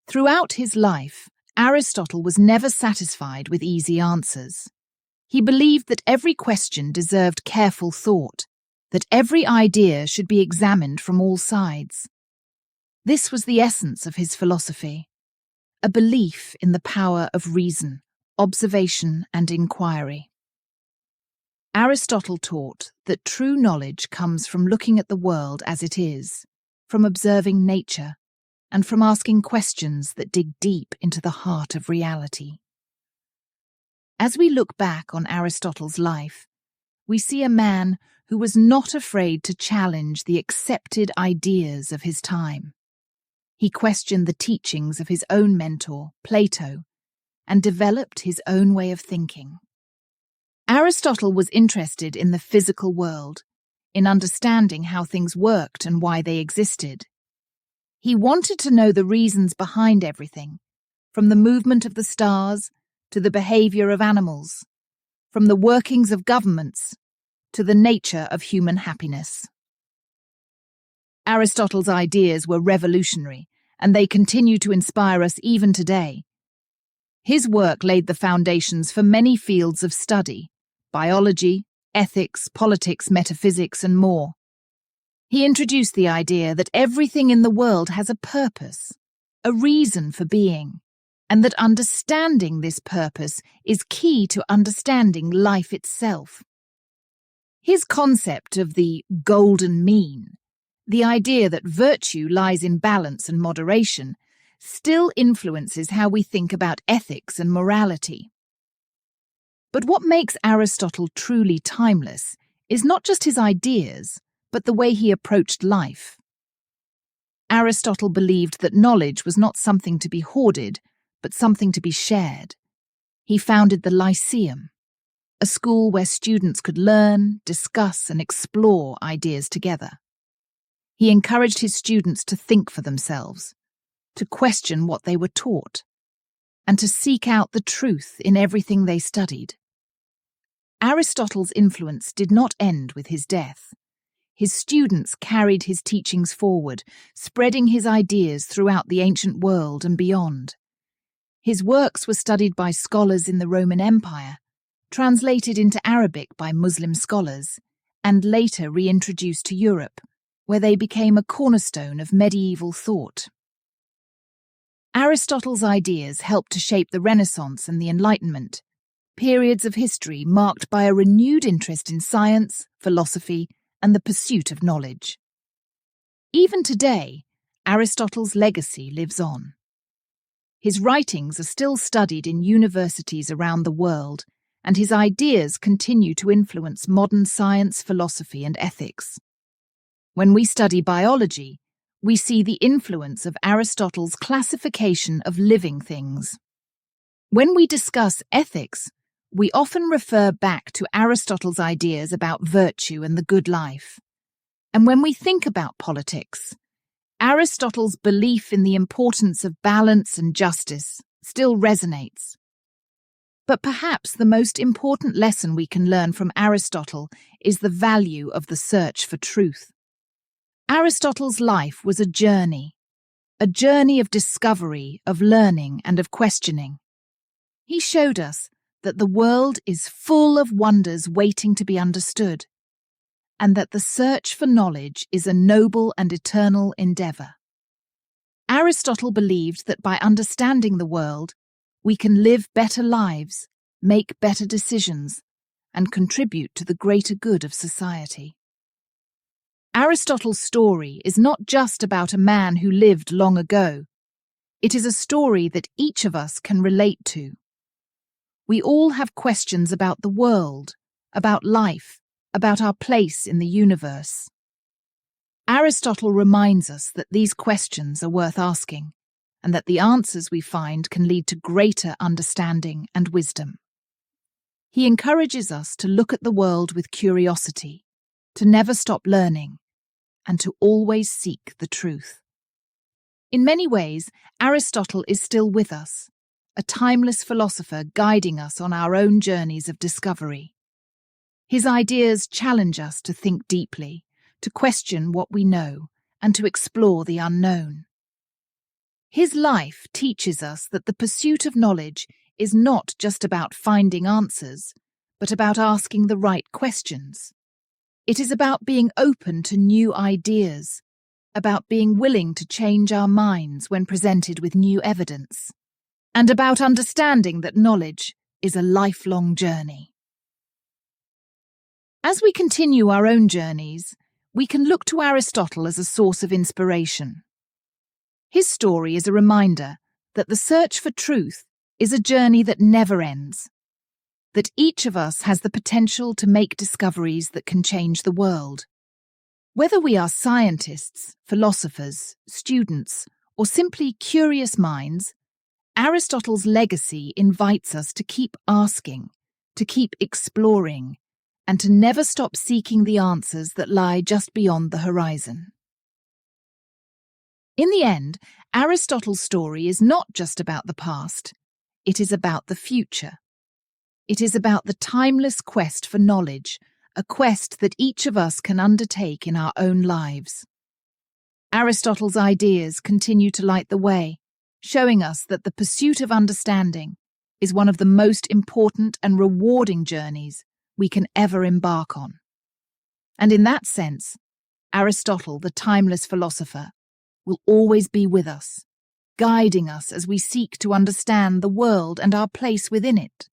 Throughout his life, Aristotle was never satisfied with easy answers. He believed that every question deserved careful thought, that every idea should be examined from all sides. This was the essence of his philosophy, a belief in the power of reason, observation, and inquiry. Aristotle taught that true knowledge comes from looking at the world as it is, from observing nature, and from asking questions that dig deep into the heart of reality. As we look back on Aristotle's life, we see a man who was not afraid to challenge the accepted ideas of his time. He questioned the teachings of his own mentor, Plato, and developed his own way of thinking. Aristotle was interested in the physical world, in understanding how things worked and why they existed. He wanted to know the reasons behind everything, from the movement of the stars to the behavior of animals, from the workings of governments to the nature of human happiness. Aristotle's ideas were revolutionary, and they continue to inspire us even today. His work laid the foundations for many fields of study: biology, ethics, politics, metaphysics, and more. He introduced the idea that everything in the world has a purpose, a reason for being, and that understanding this purpose is key to understanding life itself. His concept of the golden mean, the idea that virtue lies in balance and moderation, still influences how we think about ethics and morality. But what makes Aristotle truly timeless is not just his ideas, but the way he approached life. Aristotle believed that knowledge was not something to be hoarded, but something to be shared. He founded the Lyceum, a school where students could learn, discuss, and explore ideas together. He encouraged his students to think for themselves, to question what they were taught, and to seek out the truth in everything they studied. Aristotle's influence did not end with his death. His students carried his teachings forward, spreading his ideas throughout the ancient world and beyond. His works were studied by scholars in the Roman Empire, translated into Arabic by Muslim scholars, and later reintroduced to Europe, where they became a cornerstone of medieval thought. Aristotle's ideas helped to shape the Renaissance and the Enlightenment, periods of history marked by a renewed interest in science, philosophy, and the pursuit of knowledge. Even today, Aristotle's legacy lives on. His writings are still studied in universities around the world, and his ideas continue to influence modern science, philosophy, and ethics. When we study biology, we see the influence of Aristotle's classification of living things. When we discuss ethics, we often refer back to Aristotle's ideas about virtue and the good life. And when we think about politics, Aristotle's belief in the importance of balance and justice still resonates. But perhaps the most important lesson we can learn from Aristotle is the value of the search for truth. Aristotle's life was a journey of discovery, of learning, and of questioning. He showed us that the world is full of wonders waiting to be understood, and that the search for knowledge is a noble and eternal endeavor. Aristotle believed that by understanding the world, we can live better lives, make better decisions, and contribute to the greater good of society. Aristotle's story is not just about a man who lived long ago. It is a story that each of us can relate to. We all have questions about the world, about life, about our place in the universe. Aristotle reminds us that these questions are worth asking, and that the answers we find can lead to greater understanding and wisdom. He encourages us to look at the world with curiosity, to never stop learning, and to always seek the truth. In many ways, Aristotle is still with us, a timeless philosopher guiding us on our own journeys of discovery. His ideas challenge us to think deeply, to question what we know, and to explore the unknown. His life teaches us that the pursuit of knowledge is not just about finding answers, but about asking the right questions. It is about being open to new ideas, about being willing to change our minds when presented with new evidence, and about understanding that knowledge is a lifelong journey. As we continue our own journeys, we can look to Aristotle as a source of inspiration. His story is a reminder that the search for truth is a journey that never ends, that each of us has the potential to make discoveries that can change the world. Whether we are scientists, philosophers, students, or simply curious minds, Aristotle's legacy invites us to keep asking, to keep exploring, and to never stop seeking the answers that lie just beyond the horizon. In the end, Aristotle's story is not just about the past, it is about the future. It is about the timeless quest for knowledge, a quest that each of us can undertake in our own lives. Aristotle's ideas continue to light the way, showing us that the pursuit of understanding is one of the most important and rewarding journeys we can ever embark on. And in that sense, Aristotle, the timeless philosopher, will always be with us, guiding us as we seek to understand the world and our place within it.